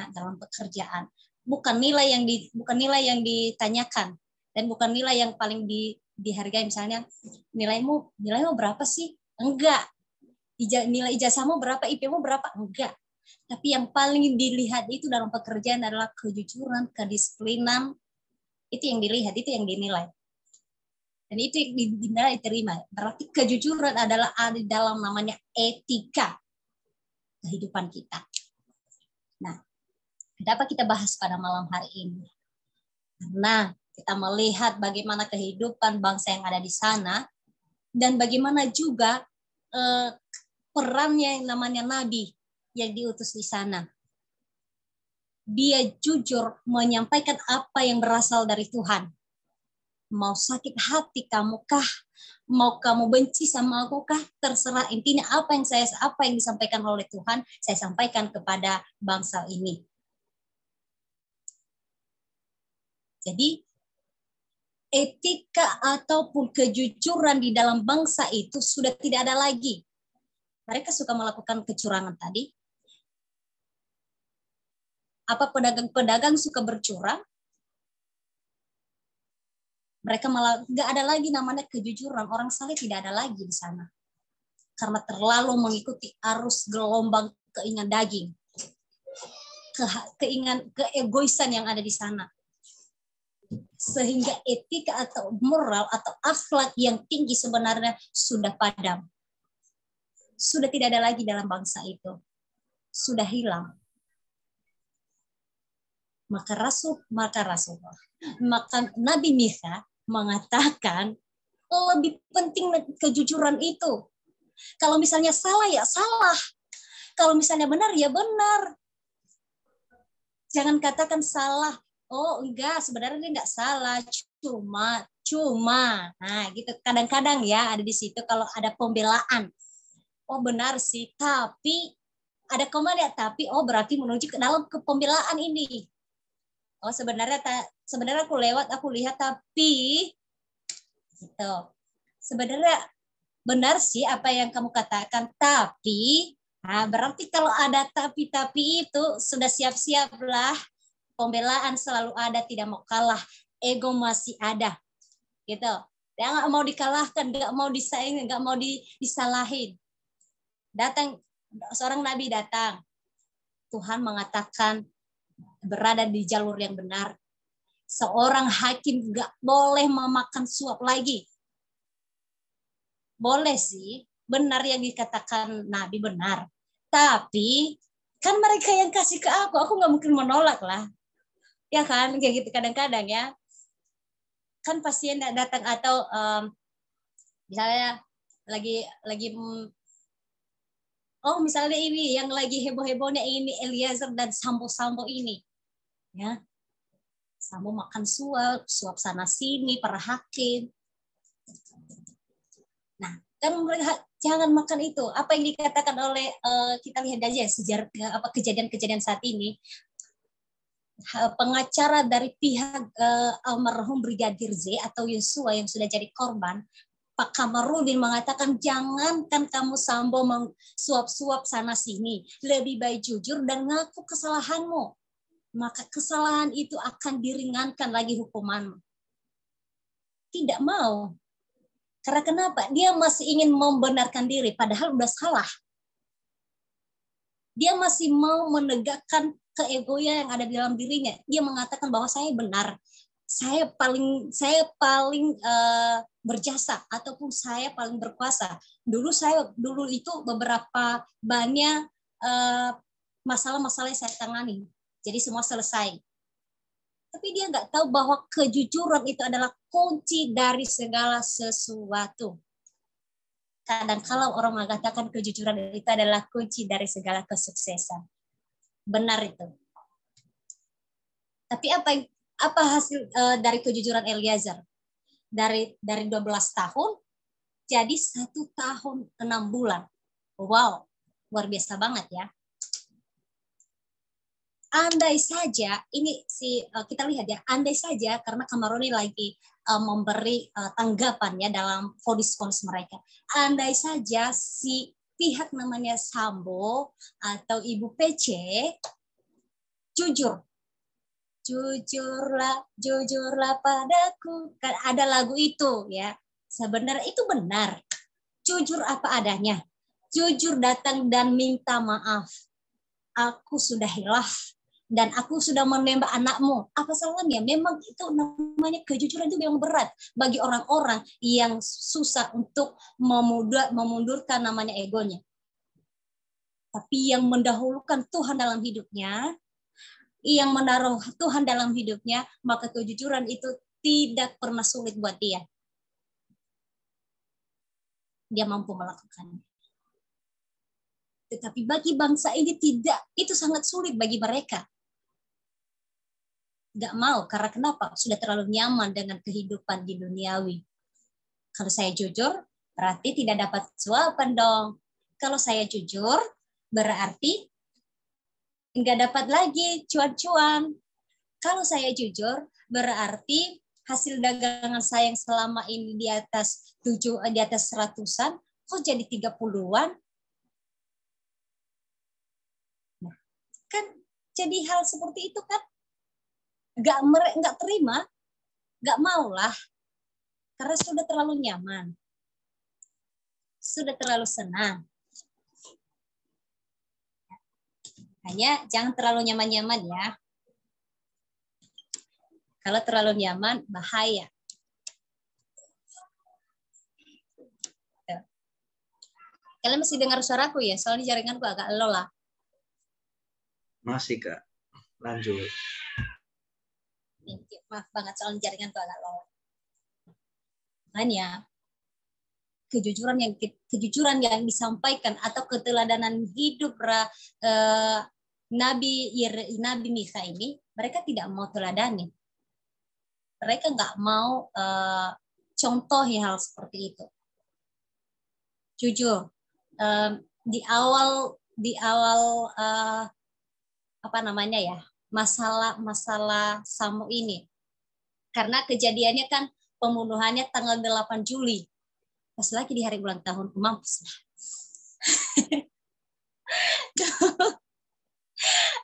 bukan nilai yang ditanyakan dan bukan nilai yang paling dihargai. Misalnya nilaimu berapa sih? Enggak. Nilai ijazahmu berapa? IP-mu berapa? Enggak. Tapi yang paling dilihat itu dalam pekerjaan adalah kejujuran, kedisiplinan. Itu yang dilihat, itu yang dinilai. Dan itu yang dinilai diterima. Berarti kejujuran adalah ada di dalam namanya etika kehidupan kita. Nah, kenapa kita bahas pada malam hari ini? Karena kita melihat bagaimana kehidupan bangsa yang ada di sana dan bagaimana juga perannya yang namanya nabi yang diutus di sana. Dia jujur menyampaikan apa yang berasal dari Tuhan. Mau sakit hati kamu kah? Mau kamu benci sama aku kah? Terserah, intinya apa yang disampaikan oleh Tuhan, saya sampaikan kepada bangsa ini. Jadi etika ataupun kejujuran di dalam bangsa itu sudah tidak ada lagi. Mereka suka melakukan kecurangan tadi. Apa pedagang-pedagang suka bercurang? Mereka malah nggak ada lagi namanya kejujuran. Orang saleh tidak ada lagi di sana. Karena terlalu mengikuti arus gelombang keinginan daging. Keegoisan yang ada di sana. Sehingga etika atau moral atau akhlak yang tinggi sebenarnya sudah padam. Sudah tidak ada lagi dalam bangsa itu. Sudah hilang. Maka Nabi Mika mengatakan lebih penting kejujuran itu. Kalau misalnya salah ya salah. Kalau misalnya benar ya benar. Jangan katakan salah. Oh enggak, sebenarnya dia enggak salah. Cuma. Nah gitu. Kadang-kadang ya ada di situ kalau ada pembelaan. Oh benar sih, tapi ada koma ya, tapi oh berarti menuju ke dalam pembelaan ini. Oh sebenarnya aku lihat tapi gitu. Sebenarnya benar sih apa yang kamu katakan, tapi berarti kalau ada tapi itu sudah siap-siaplah, pembelaan selalu ada, tidak mau kalah, ego masih ada, gitu. Dia nggak mau dikalahkan, nggak mau disaingin, nggak mau disalahin. Datang seorang nabi datang, Tuhan mengatakan berada di jalur yang benar. Seorang hakim gak boleh memakan suap lagi. Boleh sih, benar yang dikatakan Nabi benar. Tapi kan mereka yang kasih ke aku nggak mungkin menolak lah. Ya kan, kayak gitu kadang-kadang ya. Kan pasien datang atau misalnya lagi oh misalnya ini yang lagi heboh-hebohnya ini Eliezer dan Sambo ini. Ya. Sambo makan suap sana sini para hakim. Nah, kan mereka jangan makan itu. Apa yang dikatakan oleh kita lihat aja sejarah kejadian-kejadian saat ini. Pengacara dari pihak almarhum Brigadir Z atau Yosua yang sudah jadi korban, Pak Kamarudin mengatakan jangankan kamu Sambo suap-suap sana sini, lebih baik jujur dan ngaku kesalahanmu. Maka kesalahan itu akan diringankan lagi hukumanmu. Tidak mau. Karena kenapa? Dia masih ingin membenarkan diri, padahal udah salah. Dia masih mau menegakkan keegonya yang ada di dalam dirinya. Dia mengatakan bahwa saya benar, saya paling berjasa ataupun saya paling berkuasa. Dulu itu beberapa banyak masalah-masalah yang saya tangani. Jadi semua selesai. Tapi dia nggak tahu bahwa kejujuran itu adalah kunci dari segala sesuatu. Kadang kalau orang mengatakan kejujuran itu adalah kunci dari segala kesuksesan. Benar itu. Tapi apa hasil dari kejujuran Eliezer? Dari 12 tahun jadi 1 tahun 6 bulan. Wow, luar biasa banget ya. Andai saja ini kita lihat ya, andai saja karena Kamarudin lagi memberi tanggapan ya dalam vonis-vonis mereka. Andai saja si pihak namanya Sambo atau Ibu PC jujurlah padaku. Kan ada lagu itu ya. Sebenarnya itu benar. Jujur apa adanya. Jujur datang dan minta maaf. Aku sudah hilaf dan aku sudah menembak anakmu. Apa salahnya? Memang itu namanya kejujuran itu memang berat bagi orang-orang yang susah untuk memundurkan namanya egonya. Tapi yang mendahulukan Tuhan dalam hidupnya, yang menaruh Tuhan dalam hidupnya, maka kejujuran itu tidak pernah sulit buat dia. Dia mampu melakukannya. Tetapi bagi bangsa ini tidak, itu sangat sulit bagi mereka. Gak mau, karena kenapa? Sudah terlalu nyaman dengan kehidupan di duniawi. Kalau saya jujur, berarti tidak dapat suapan dong. Kalau saya jujur, berarti nggak dapat lagi cuan-cuan. Kalau saya jujur, berarti hasil dagangan saya yang selama ini di atas 100-an, kok jadi 30-an? Nah, kan jadi hal seperti itu kan nggak terima, nggak maulah, karena sudah terlalu nyaman, sudah terlalu senang. Hanya jangan terlalu nyaman-nyaman ya. Kalau terlalu nyaman bahaya. Kalian masih dengar suaraku ya? Soalnya jaringanku agak low lah. Masih Kak, lanjut. Maaf banget soalnya jaringanku agak low. Hanya kejujuran yang disampaikan atau keteladanan hidup Nabi Mika ini, mereka tidak mau teladani. Mereka nggak mau contohi hal seperti itu. Jujur, di awal apa namanya ya, masalah Sambo ini, karena kejadiannya kan pembunuhannya tanggal 8 Juli, pas lagi di hari ulang tahun, mampus lah.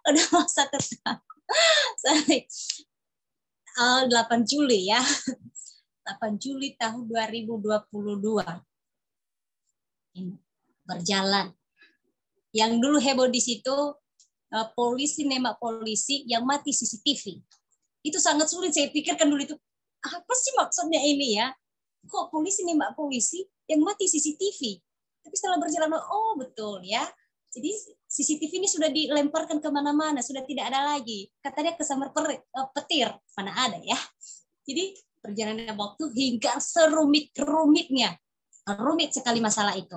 Udah mau 1 tahun. Sorry. 8 Juli ya. 8 Juli tahun 2022. Ini berjalan. Yang dulu heboh di situ polisi nembak polisi yang mati CCTV. Itu sangat sulit saya pikirkan dulu itu. Apa sih maksudnya ini ya? Kok polisi nembak polisi yang mati CCTV? Tapi setelah berjalan, oh betul ya. Jadi CCTV ini sudah dilemparkan kemana-mana, sudah tidak ada lagi. Katanya kesambar petir, mana ada ya. Jadi perjalanan waktu hingga serumit-rumitnya. Rumit sekali masalah itu.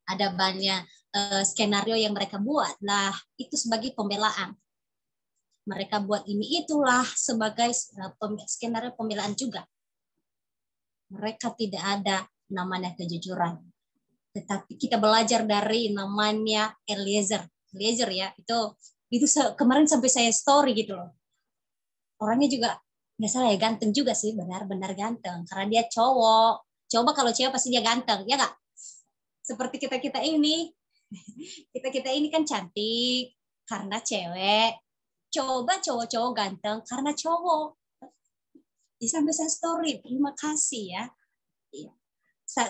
Ada banyak skenario yang mereka buat. Lah, itu sebagai pembelaan. Mereka buat ini itulah sebagai skenario pembelaan juga. Mereka tidak ada namanya kejujuran. Tetapi kita belajar dari namanya Eliezer. Eliezer ya, itu kemarin sampai saya story gitu loh. Orangnya juga nggak salah ya, ganteng juga sih, benar-benar ganteng. Karena dia cowok. Coba kalau cewek pasti dia ganteng, ya nggak? Seperti kita ini. Kita ini kan cantik karena cewek. Coba cowok-cowok ganteng karena cowok. Sampai saya story, terima kasih ya.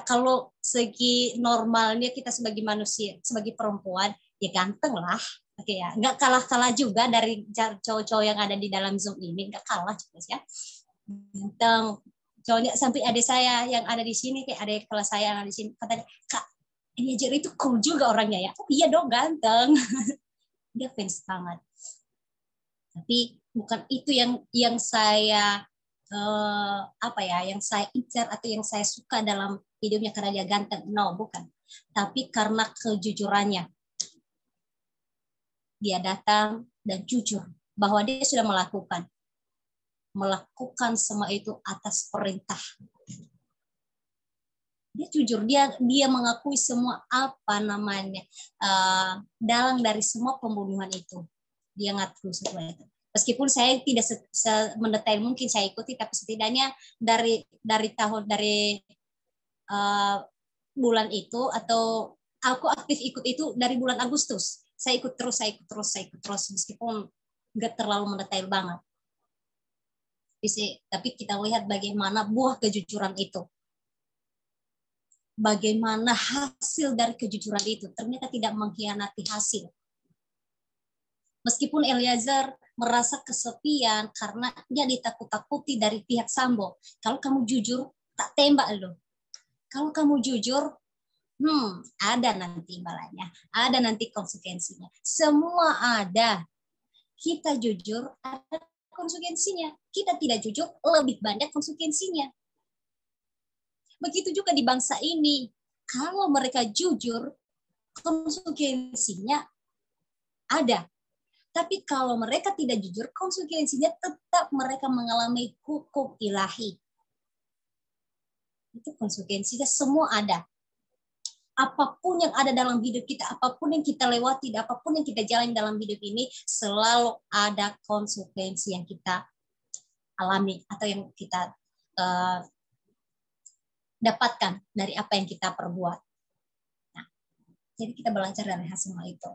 Kalau segi normalnya kita sebagai manusia, sebagai perempuan, ya ganteng lah. Oke ya, nggak kalah-kalah juga dari cowok-cowok yang ada di dalam Zoom ini, nggak kalah juga ya. Ganteng. Cowoknya sampai adik saya yang ada di sini, kayak adik kelas saya yang ada di sini, katanya, Kak, ini aja itu cool juga orangnya ya. Oh iya dong, ganteng. Dia fans banget. Tapi bukan itu yang saya yang saya incar atau yang saya suka dalam hidupnya karena dia ganteng. No, bukan. Tapi karena kejujurannya. Dia datang dan jujur bahwa dia sudah melakukan semua itu atas perintah. Dia jujur, dia mengakui semua dalang dari semua pembunuhan itu. Dia ngaku semua itu. Meskipun saya tidak mendetail mungkin saya ikuti, tapi setidaknya dari bulan itu, atau aku aktif ikut itu dari bulan Agustus. Saya ikut terus meskipun nggak terlalu mendetail banget. Tapi kita lihat bagaimana buah kejujuran itu. Bagaimana hasil dari kejujuran itu ternyata tidak mengkhianati hasil. Meskipun Eliezer merasa kesepian karena dia ditakut-takuti dari pihak Sambo. Kalau kamu jujur, tak tembak lo. Kalau kamu jujur, ada nanti imbalannya, ada nanti konsekuensinya. Semua ada. Kita jujur, ada konsekuensinya. Kita tidak jujur, lebih banyak konsekuensinya. Begitu juga di bangsa ini. Kalau mereka jujur, konsekuensinya ada. Tapi kalau mereka tidak jujur, konsekuensinya tetap mereka mengalami hukum ilahi. Itu konsekuensinya semua ada. Apapun yang ada dalam hidup kita, apapun yang kita lewati, apapun yang kita jalani dalam hidup ini, selalu ada konsekuensi yang kita alami atau yang kita dapatkan dari apa yang kita perbuat. Nah, jadi kita belajar dari hasil itu.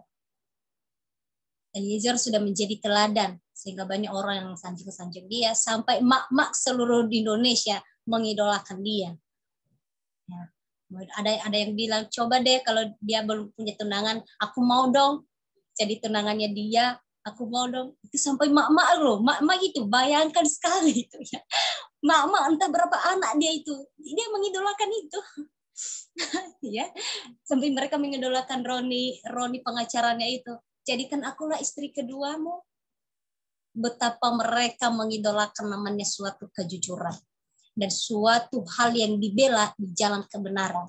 Eliezer sudah menjadi teladan sehingga banyak orang yang sanjung-sanjung dia, sampai mak-mak seluruh di Indonesia mengidolakan dia. Ya. Ada yang bilang, coba deh kalau dia belum punya tunangan, aku mau dong jadi tunangannya dia, aku mau dong. Itu sampai mak-mak loh, mak-mak itu bayangkan sekali itu ya. Mak-mak entah berapa anak dia mengidolakan itu. Ya, sampai mereka mengidolakan Roni pengacaranya itu. Jadikan akulah istri keduamu. Betapa mereka mengidolakan namanya suatu kejujuran. Dan suatu hal yang dibela di jalan kebenaran.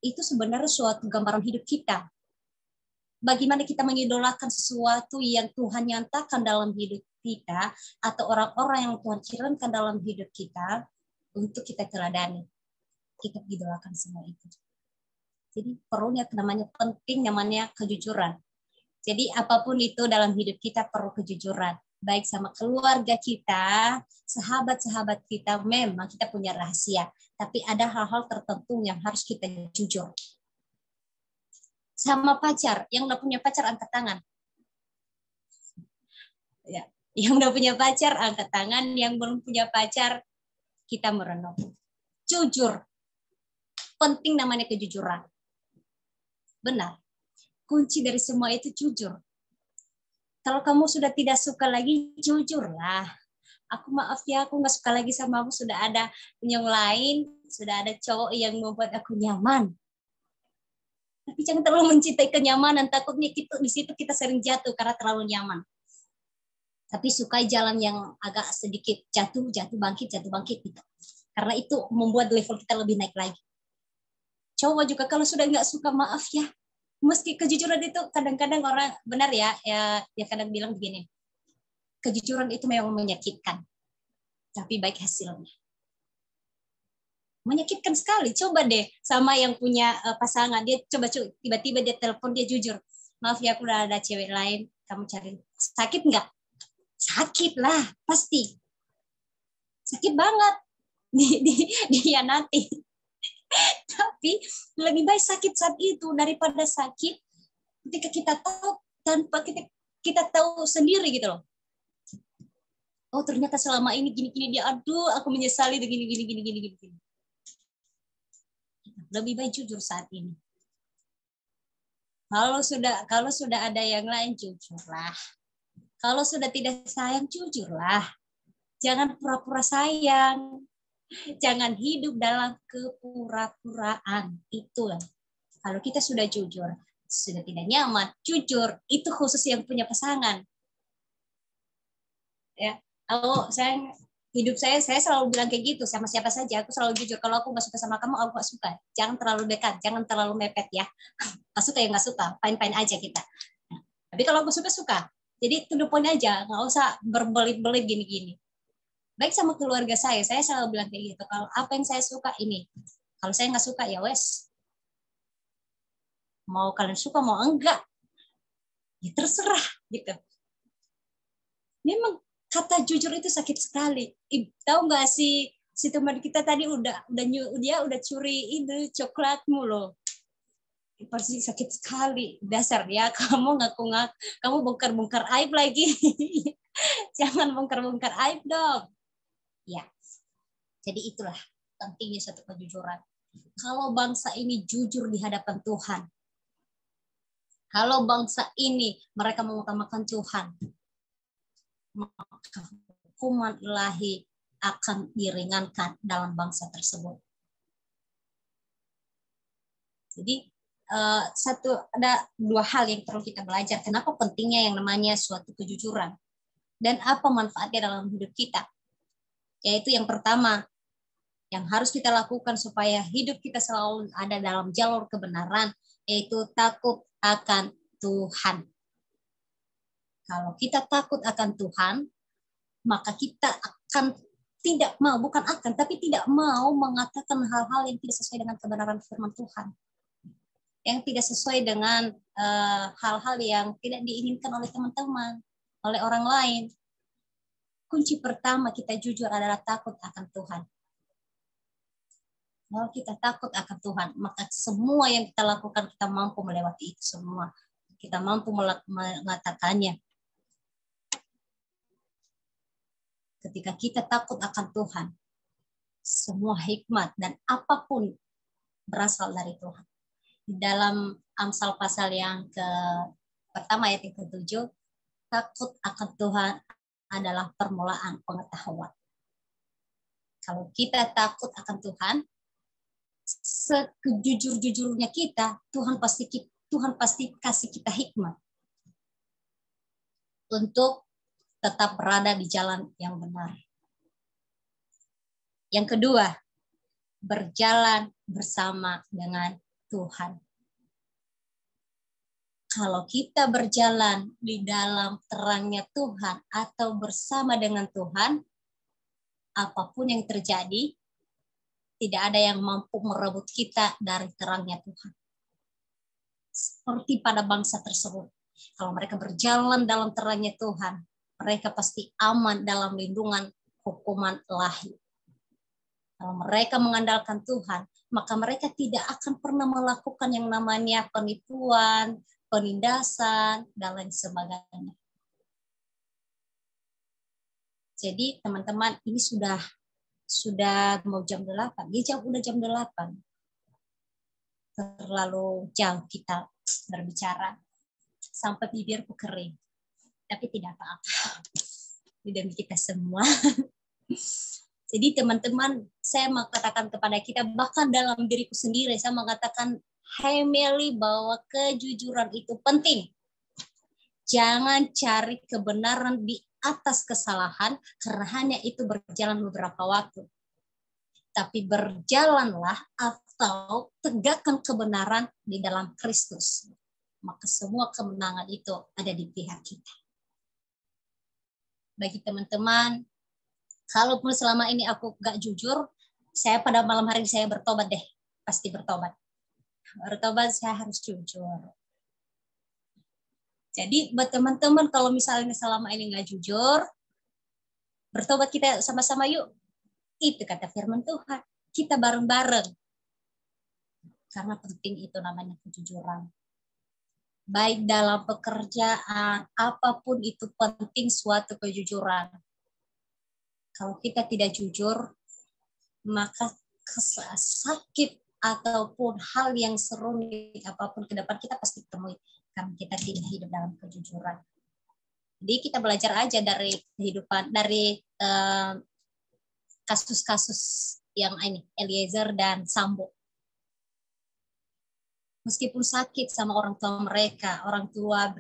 Itu sebenarnya suatu gambaran hidup kita. Bagaimana kita mengidolakan sesuatu yang Tuhan nyatakan dalam hidup kita, atau orang-orang yang Tuhan kirimkan dalam hidup kita, untuk kita teladani. Kita idolakan semua itu. Jadi perlunya penting namanya kejujuran. Jadi apapun itu dalam hidup kita perlu kejujuran. Baik sama keluarga kita, sahabat-sahabat kita, memang kita punya rahasia. Tapi ada hal-hal tertentu yang harus kita jujur. Sama pacar, yang udah punya pacar angkat tangan. Ya, yang udah punya pacar angkat tangan, yang belum punya pacar kita merenung. Jujur. Penting namanya kejujuran. Benar. Kunci dari semua itu jujur. Kalau kamu sudah tidak suka lagi, jujurlah. Aku maaf ya, aku nggak suka lagi sama kamu, sudah ada yang lain, sudah ada cowok yang membuat aku nyaman. Tapi jangan terlalu mencintai kenyamanan, takutnya di situ kita sering jatuh karena terlalu nyaman. Tapi sukai jalan yang agak sedikit jatuh bangkit gitu. Karena itu membuat level kita lebih naik lagi. Cowok juga kalau sudah nggak suka, maaf ya. Meski kejujuran itu kadang-kadang orang benar ya kadang bilang begini. Kejujuran itu memang menyakitkan, tapi baik hasilnya. Menyakitkan sekali. Coba deh sama yang punya pasangan, dia coba tiba-tiba dia telepon, dia jujur. Maaf ya, aku udah ada cewek lain, kamu cari. Sakit nggak? Sakit lah, pasti. Sakit banget. Dia nanti. Tapi lebih baik sakit saat itu daripada sakit ketika kita tahu tanpa kita tahu sendiri gitu loh. Oh ternyata selama ini gini-gini dia, aduh aku menyesali gini. Lebih baik jujur saat ini. Kalau sudah ada yang lain, jujurlah. Kalau sudah tidak sayang, jujurlah. Jangan pura-pura sayang. Jangan hidup dalam kepura-puraan. Itulah. Kalau kita sudah jujur, sudah tidak nyaman, jujur, itu khusus yang punya pasangan. Ya. Kalau hidup saya selalu bilang kayak gitu sama siapa saja, aku selalu jujur. Kalau aku nggak suka sama kamu, aku nggak suka. Jangan terlalu dekat, jangan terlalu mepet ya. Nggak suka ya nggak suka, fine aja kita. Nah, tapi kalau aku suka. Jadi to the point aja, nggak usah berbelit-belit gini-gini. Baik sama keluarga saya selalu bilang kayak gitu. Kalau apa yang saya suka ini, kalau saya nggak suka ya wes. Mau kalian suka mau enggak, ya terserah gitu. Memang kata jujur itu sakit sekali. Tahu nggak sih si teman kita tadi dia udah curi itu coklatmu loh. Pasti sakit sekali. Dasar ya kamu ngaku-ngaku, kamu bongkar-bongkar aib lagi. Jangan bongkar-bongkar aib dong. Ya. Jadi itulah pentingnya satu kejujuran. Kalau bangsa ini jujur di hadapan Tuhan. Kalau bangsa ini mereka mengutamakan Tuhan, maka hukuman ilahi akan diringankan dalam bangsa tersebut. Jadi ada dua hal yang perlu kita belajar. Kenapa pentingnya yang namanya suatu kejujuran dan apa manfaatnya dalam hidup kita? Yaitu yang pertama, yang harus kita lakukan supaya hidup kita selalu ada dalam jalur kebenaran, yaitu takut akan Tuhan. Kalau kita takut akan Tuhan, maka kita akan tidak mau mengatakan hal-hal yang tidak sesuai dengan kebenaran firman Tuhan. Yang tidak sesuai dengan hal-hal yang tidak diinginkan oleh teman-teman, oleh orang lain. Kunci pertama kita jujur adalah takut akan Tuhan. Kalau kita takut akan Tuhan, maka semua yang kita lakukan kita mampu melewati itu semua. Kita mampu mengatakannya. Ketika kita takut akan Tuhan, semua hikmat dan apapun berasal dari Tuhan. Di dalam Amsal pasal yang pertama ayat yang ke-7, takut akan Tuhan adalah permulaan pengetahuan. Kalau kita takut akan Tuhan, sekejujur-jujurnya kita, Tuhan pasti kasih kita hikmat untuk tetap berada di jalan yang benar. Yang kedua, berjalan bersama dengan Tuhan. Kalau kita berjalan di dalam terangnya Tuhan atau bersama dengan Tuhan, apapun yang terjadi, tidak ada yang mampu merebut kita dari terangnya Tuhan. Seperti pada bangsa tersebut. Kalau mereka berjalan dalam terangnya Tuhan, mereka pasti aman dalam lindungan hukuman ilahi. Kalau mereka mengandalkan Tuhan, maka mereka tidak akan pernah melakukan yang namanya penipuan, penindasan, dan lain sebagainya. Jadi teman-teman, ini sudah mau jam 8. Udah jam 8. Terlalu jauh kita berbicara sampai bibirku kering. tapi tidak apa-apa demi kita semua. Jadi teman-teman, saya mau katakan kepada kita, bahkan dalam diriku sendiri, saya mengatakan, hai Meli, bahwa kejujuran itu penting. Jangan cari kebenaran di atas kesalahan, karena hanya itu berjalan beberapa waktu. Tapi berjalanlah atau tegakkan kebenaran di dalam Kristus. Maka semua kemenangan itu ada di pihak kita. Bagi teman-teman, kalaupun selama ini aku gak jujur, saya pada malam hari saya bertobat deh. Pasti bertobat. Bertobat saya harus jujur. Jadi buat teman-teman kalau misalnya selama ini gak jujur, bertobat kita sama-sama yuk. Itu kata firman Tuhan. Kita bareng-bareng. Karena penting itu namanya kejujuran. Baik dalam pekerjaan, apapun itu penting suatu kejujuran. Kalau kita tidak jujur, maka sakit ataupun hal yang serumit apapun ke depan kita pasti temui karena kita tidak hidup dalam kejujuran. Jadi kita belajar aja dari kehidupan, dari kasus-kasus yang ini Eliezer dan Sambo. Meskipun sakit sama orang tua mereka, orang tua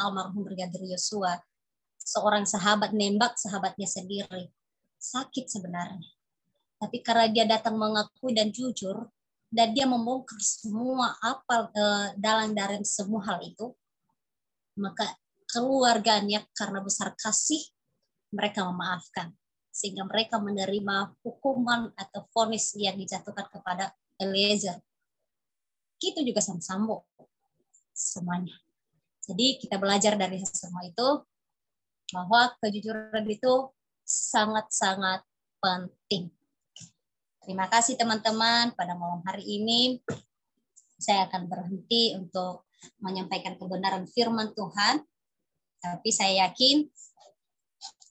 almarhum Brigadir Yosua, seorang sahabat nembak sahabatnya sendiri, sakit sebenarnya. Tapi karena dia datang mengakui dan jujur, dan dia membongkar semua apa dalang-dalang semua hal itu, maka keluarganya karena besar kasih, mereka memaafkan. Sehingga mereka menerima hukuman atau vonis yang dijatuhkan kepada Eliezer. Gitu juga sama Sambo. Semuanya. Jadi kita belajar dari semua itu, bahwa kejujuran itu sangat-sangat penting. Terima kasih teman-teman, pada malam hari ini saya akan berhenti untuk menyampaikan kebenaran firman Tuhan. Tapi saya yakin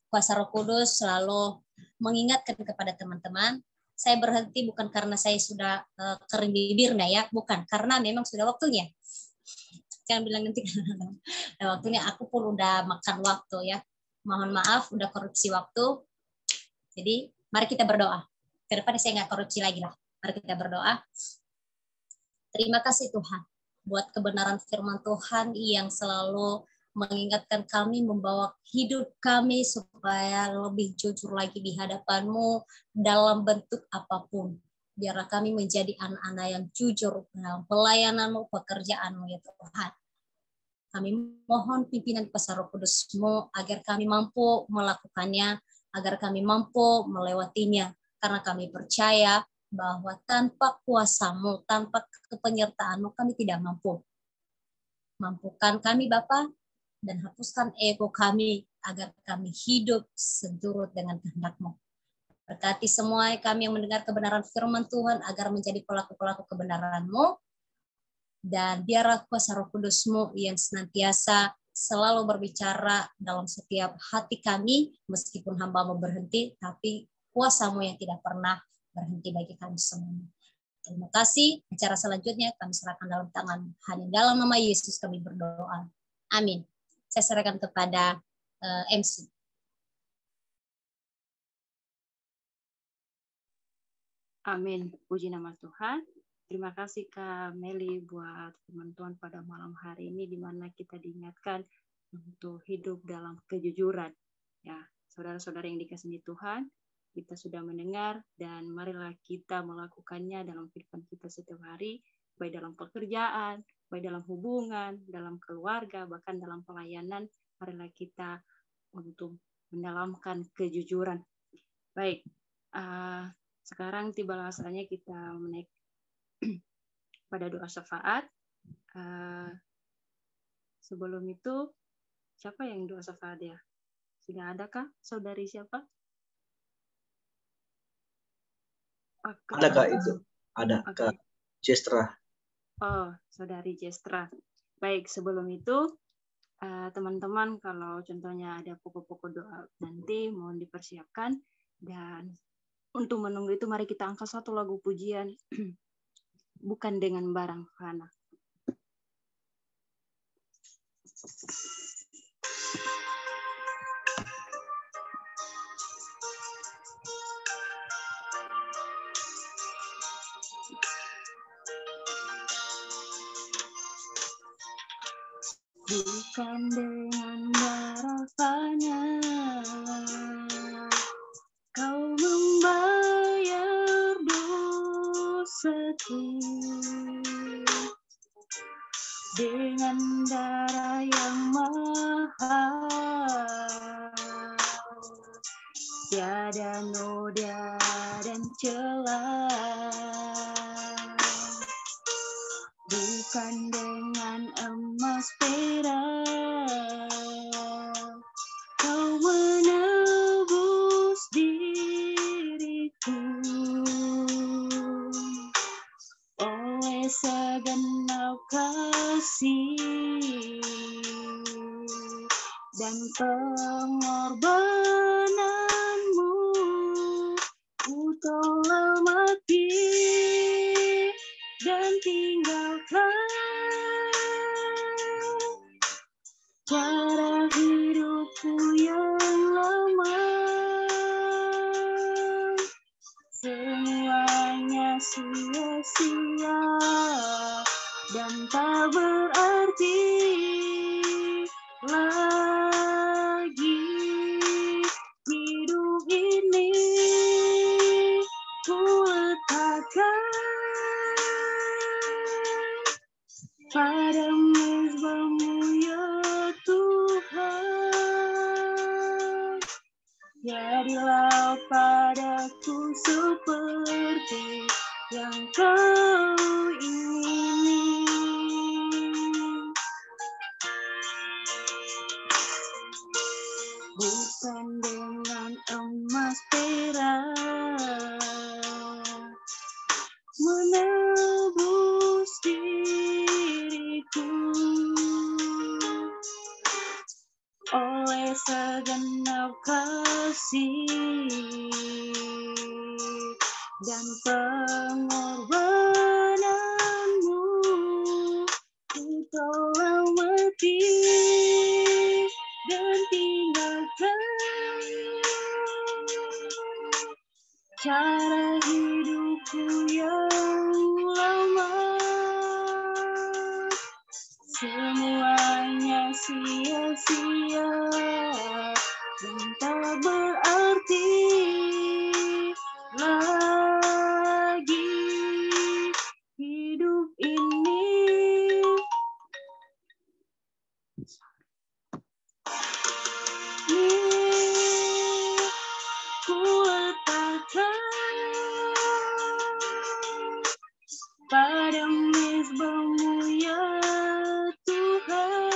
kuasa Roh Kudus selalu mengingatkan kepada teman-teman. Saya berhenti bukan karena saya sudah kering bibirnya ya, bukan, karena memang sudah waktunya. Jangan bilang nanti karena waktunya, aku pun udah makan waktu ya. Mohon maaf, udah korupsi waktu. Jadi mari kita berdoa. Ke depan saya nggak korupsi lagi lah. Mari kita berdoa. Terima kasih Tuhan buat kebenaran firman Tuhan yang selalu mengingatkan kami, membawa hidup kami supaya lebih jujur lagi di hadapan-Mu dalam bentuk apapun. Biarlah kami menjadi anak-anak yang jujur dalam pelayanan-Mu, pekerjaan-Mu ya Tuhan. Kami mohon pimpinan kuasa Roh Kudus-Mu agar kami mampu melakukannya, agar kami mampu melewatinya. Karena kami percaya bahwa tanpa kuasa-Mu, tanpa kepenyertaan-Mu, kami tidak mampu. Mampukan kami Bapa, dan hapuskan ego kami agar kami hidup seturut dengan kehendak-Mu. Berkati semua kami yang mendengar kebenaran firman Tuhan agar menjadi pelaku-pelaku kebenaran-Mu, dan biarlah kuasa Roh Kudus-Mu yang senantiasa selalu berbicara dalam setiap hati kami, meskipun hamba-Mu berhenti, tapi kuasa-Mu yang tidak pernah berhenti bagi kami semua. Terima kasih. Acara selanjutnya kami serahkan dalam tangan. Hanya dalam nama Yesus kami berdoa. Amin. Saya serahkan kepada MC. Amin. Puji nama Tuhan. Terima kasih Kak Meli buat firman Tuhan pada malam hari ini, di mana kita diingatkan untuk hidup dalam kejujuran. Ya, saudara-saudara yang dikasihi Tuhan, kita sudah mendengar dan marilah kita melakukannya dalam kehidupan kita setiap hari, baik dalam pekerjaan, baik dalam hubungan, dalam keluarga, bahkan dalam pelayanan. Marilah kita untuk mendalamkan kejujuran. Baik, sekarang tiba saatnya kita menaik pada doa syafaat. Sebelum itu, siapa yang doa syafaat ya? Sudah adakah saudari siapa? Ada Kak itu? Ada Kak Jestra. Oh, saudari Jestra. Baik, sebelum itu, teman-teman kalau contohnya ada pokok-pokok doa nanti mohon dipersiapkan, dan untuk menunggu itu mari kita angkat satu lagu pujian bukan dengan barang fana. Bukan dengan harapannya kau membayar dosaku, dengan darah yang mahal, tiada noda dan celah. Bukan dengan emas perak kau menebus diriku, oleh segenap kasih dan pengorbananmu, ku telah mati dan tinggalkan cara hidupku yang lama. Semuanya sia-sia dan tak berarti lagi. Hidup ini ku letakkan pada mezbamu ya Tuhan. Jadilah padaku seperti yang kau ingini. Bukan dengan emas perak menebus diriku, oleh segenap kasih dan pengorbananmu, ku telah mati dan tinggalkan cara hidupku yang lama. Semuanya sia-sia dan tak berarti lagi. Hidup ini ku letakkan pada mezbamu ya Tuhan.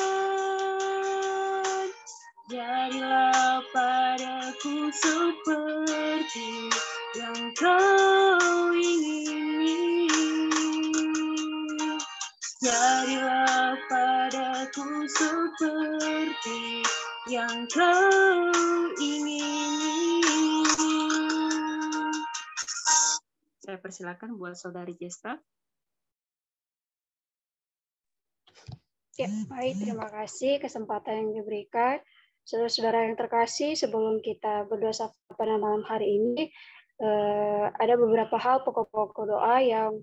Jadilah padaku seperti yang kau ingini. Jadilah padaku seperti yang kau ingini. Saya persilakan buat Saudari Jesta. Ya, baik, terima kasih kesempatan yang diberikan. Saudara-saudara yang terkasih, sebelum kita berdoa pada malam hari ini, ada beberapa hal pokok-pokok doa yang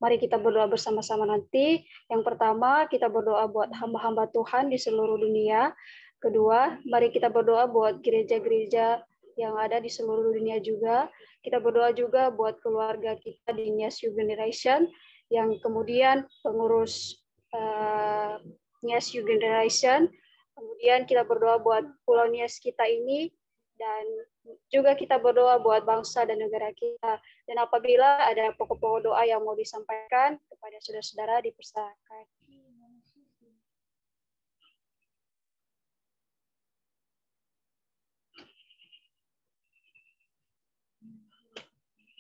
mari kita berdoa bersama-sama nanti. Yang pertama, kita berdoa buat hamba-hamba Tuhan di seluruh dunia. Kedua, mari kita berdoa buat gereja-gereja yang ada di seluruh dunia juga. Kita berdoa juga buat keluarga kita di Nias Youth Generation, yang kemudian pengurus Nias Youth Generation. Kemudian kita berdoa buat Pulau Nias kita ini, dan juga kita berdoa buat bangsa dan negara kita. Dan apabila ada pokok-pokok doa yang mau disampaikan kepada saudara-saudara, dipersilakan.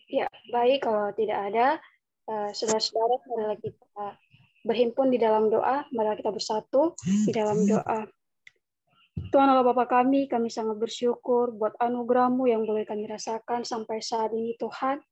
Ya, baik, kalau tidak ada, saudara-saudara, marilah kita berhimpun di dalam doa, marilah kita bersatu di dalam doa. Tuhan Allah Bapa kami sangat bersyukur buat anugerah-Mu yang boleh kami rasakan sampai saat ini Tuhan.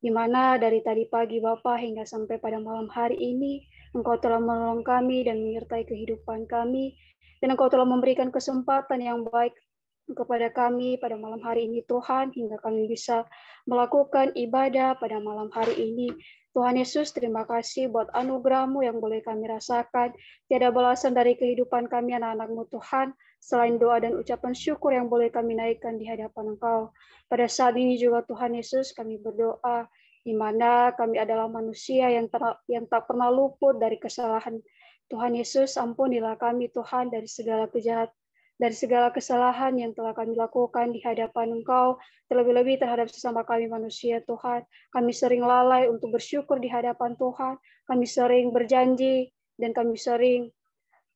di mana dari tadi pagi Bapa hingga sampai pada malam hari ini, Engkau telah menolong kami dan menyertai kehidupan kami, dan Engkau telah memberikan kesempatan yang baik kepada kami pada malam hari ini Tuhan, hingga kami bisa melakukan ibadah pada malam hari ini. Tuhan Yesus, terima kasih buat anugerah-Mu yang boleh kami rasakan. Tiada balasan dari kehidupan kami anak-anak-Mu Tuhan, selain doa dan ucapan syukur yang boleh kami naikkan di hadapan Engkau. Pada saat ini juga Tuhan Yesus, kami berdoa, di mana kami adalah manusia yang tak pernah luput dari kesalahan. Tuhan Yesus, ampunilah kami Tuhan dari segala kejahatan, dari segala kesalahan yang telah kami lakukan di hadapan Engkau, terlebih-lebih terhadap sesama kami manusia, Tuhan. Kami sering lalai untuk bersyukur di hadapan Tuhan, kami sering berjanji, dan kami sering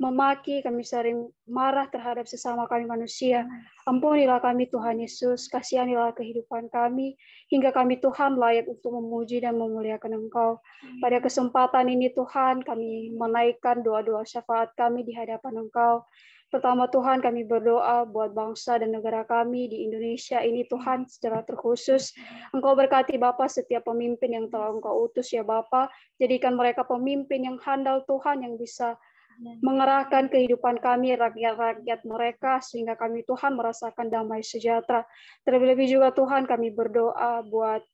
memaki, kami sering marah terhadap sesama kami manusia. Ampunilah kami Tuhan Yesus, kasihanilah kehidupan kami, hingga kami Tuhan layak untuk memuji dan memuliakan Engkau. Pada kesempatan ini Tuhan, kami menaikkan doa-doa syafaat kami di hadapan Engkau. Pertama Tuhan, kami berdoa buat bangsa dan negara kami di Indonesia ini Tuhan, secara terkhusus Engkau berkati Bapa setiap pemimpin yang telah Engkau utus ya Bapa, jadikan mereka pemimpin yang handal Tuhan, yang bisa mengerahkan kehidupan kami, rakyat-rakyat mereka, sehingga kami Tuhan merasakan damai sejahtera. Terlebih-lebih juga Tuhan, kami berdoa buat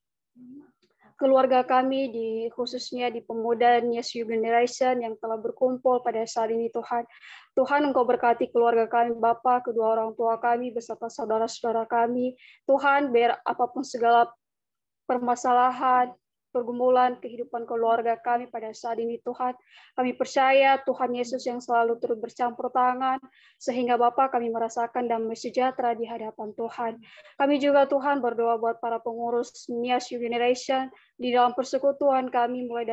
keluarga kami, khususnya di pemuda Yes You Generation yang telah berkumpul pada saat ini Tuhan. Tuhan, Engkau berkati keluarga kami, Bapa, kedua orang tua kami, beserta saudara-saudara kami. Tuhan, biar apapun segala permasalahan, pergumulan kehidupan keluarga kami pada saat ini Tuhan, kami percaya Tuhan Yesus yang selalu turut bercampur tangan, sehingga Bapa kami merasakan damai sejahtera di hadapan Tuhan. Kami juga Tuhan berdoa buat para pengurus Yes You Generation di dalam persekutuan kami, mulai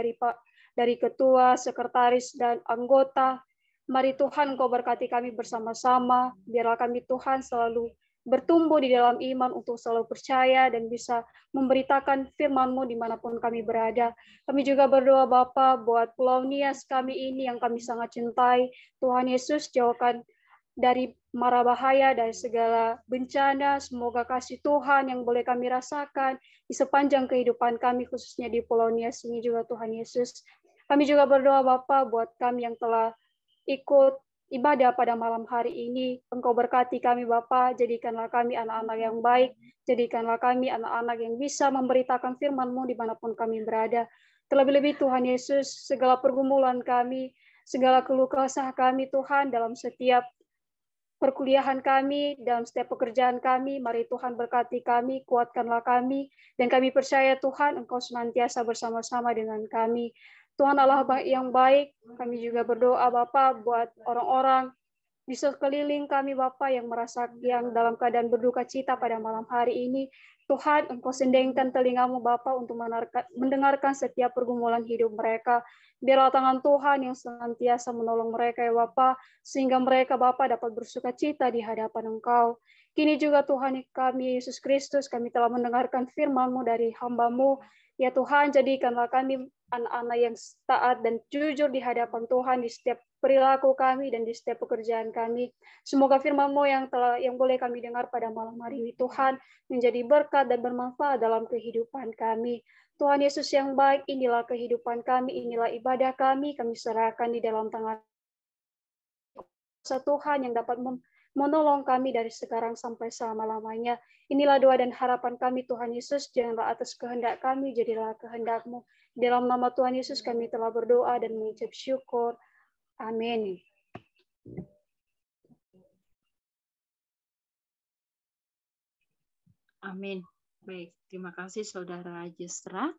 dari ketua, sekretaris, dan anggota. Mari Tuhan Engkau berkati kami bersama-sama, biarlah kami Tuhan selalu bertumbuh di dalam iman untuk selalu percaya dan bisa memberitakan firman-Mu dimanapun kami berada. Kami juga berdoa Bapa buat Pulau Nias kami ini yang kami sangat cintai. Tuhan Yesus, jauhkan dari mara bahaya, dari segala bencana. Semoga kasih Tuhan yang boleh kami rasakan di sepanjang kehidupan kami, khususnya di Pulau Nias ini juga Tuhan Yesus. Kami juga berdoa Bapa buat kami yang telah ikut ibadah pada malam hari ini. Engkau berkati kami Bapa, jadikanlah kami anak-anak yang baik, jadikanlah kami anak-anak yang bisa memberitakan firman-Mu dimanapun kami berada. Terlebih-lebih Tuhan Yesus, segala pergumulan kami, segala keluh kesah kami Tuhan dalam setiap perkuliahan kami, dalam setiap pekerjaan kami, mari Tuhan berkati kami, kuatkanlah kami, dan kami percaya Tuhan Engkau senantiasa bersama-sama dengan kami. Tuhan Allah yang baik, kami juga berdoa Bapa buat orang-orang di sekeliling kami Bapa yang dalam keadaan berduka cita pada malam hari ini. Tuhan, Engkau sendengkan telinga-Mu Bapa untuk mendengarkan setiap pergumulan hidup mereka. Biarlah tangan Tuhan yang senantiasa menolong mereka ya Bapa, sehingga mereka Bapa dapat bersuka cita di hadapan Engkau. Kini juga Tuhan kami Yesus Kristus, kami telah mendengarkan firman-Mu dari hamba-Mu. Ya Tuhan, jadikanlah kami anak-anak yang taat dan jujur di hadapan Tuhan di setiap perilaku kami dan di setiap pekerjaan kami. Semoga firman-Mu yang boleh kami dengar pada malam hari ini Tuhan menjadi berkat dan bermanfaat dalam kehidupan kami. Tuhan Yesus yang baik, inilah kehidupan kami, inilah ibadah kami serahkan di dalam tangan Tuhan yang dapat menolong kami dari sekarang sampai selama-lamanya. Inilah doa dan harapan kami Tuhan Yesus, janganlah atas kehendak kami, jadilah kehendak-Mu. Dalam nama Tuhan Yesus kami telah berdoa dan mengucap syukur. Amin. Amin. Baik, terima kasih Saudara Jestra.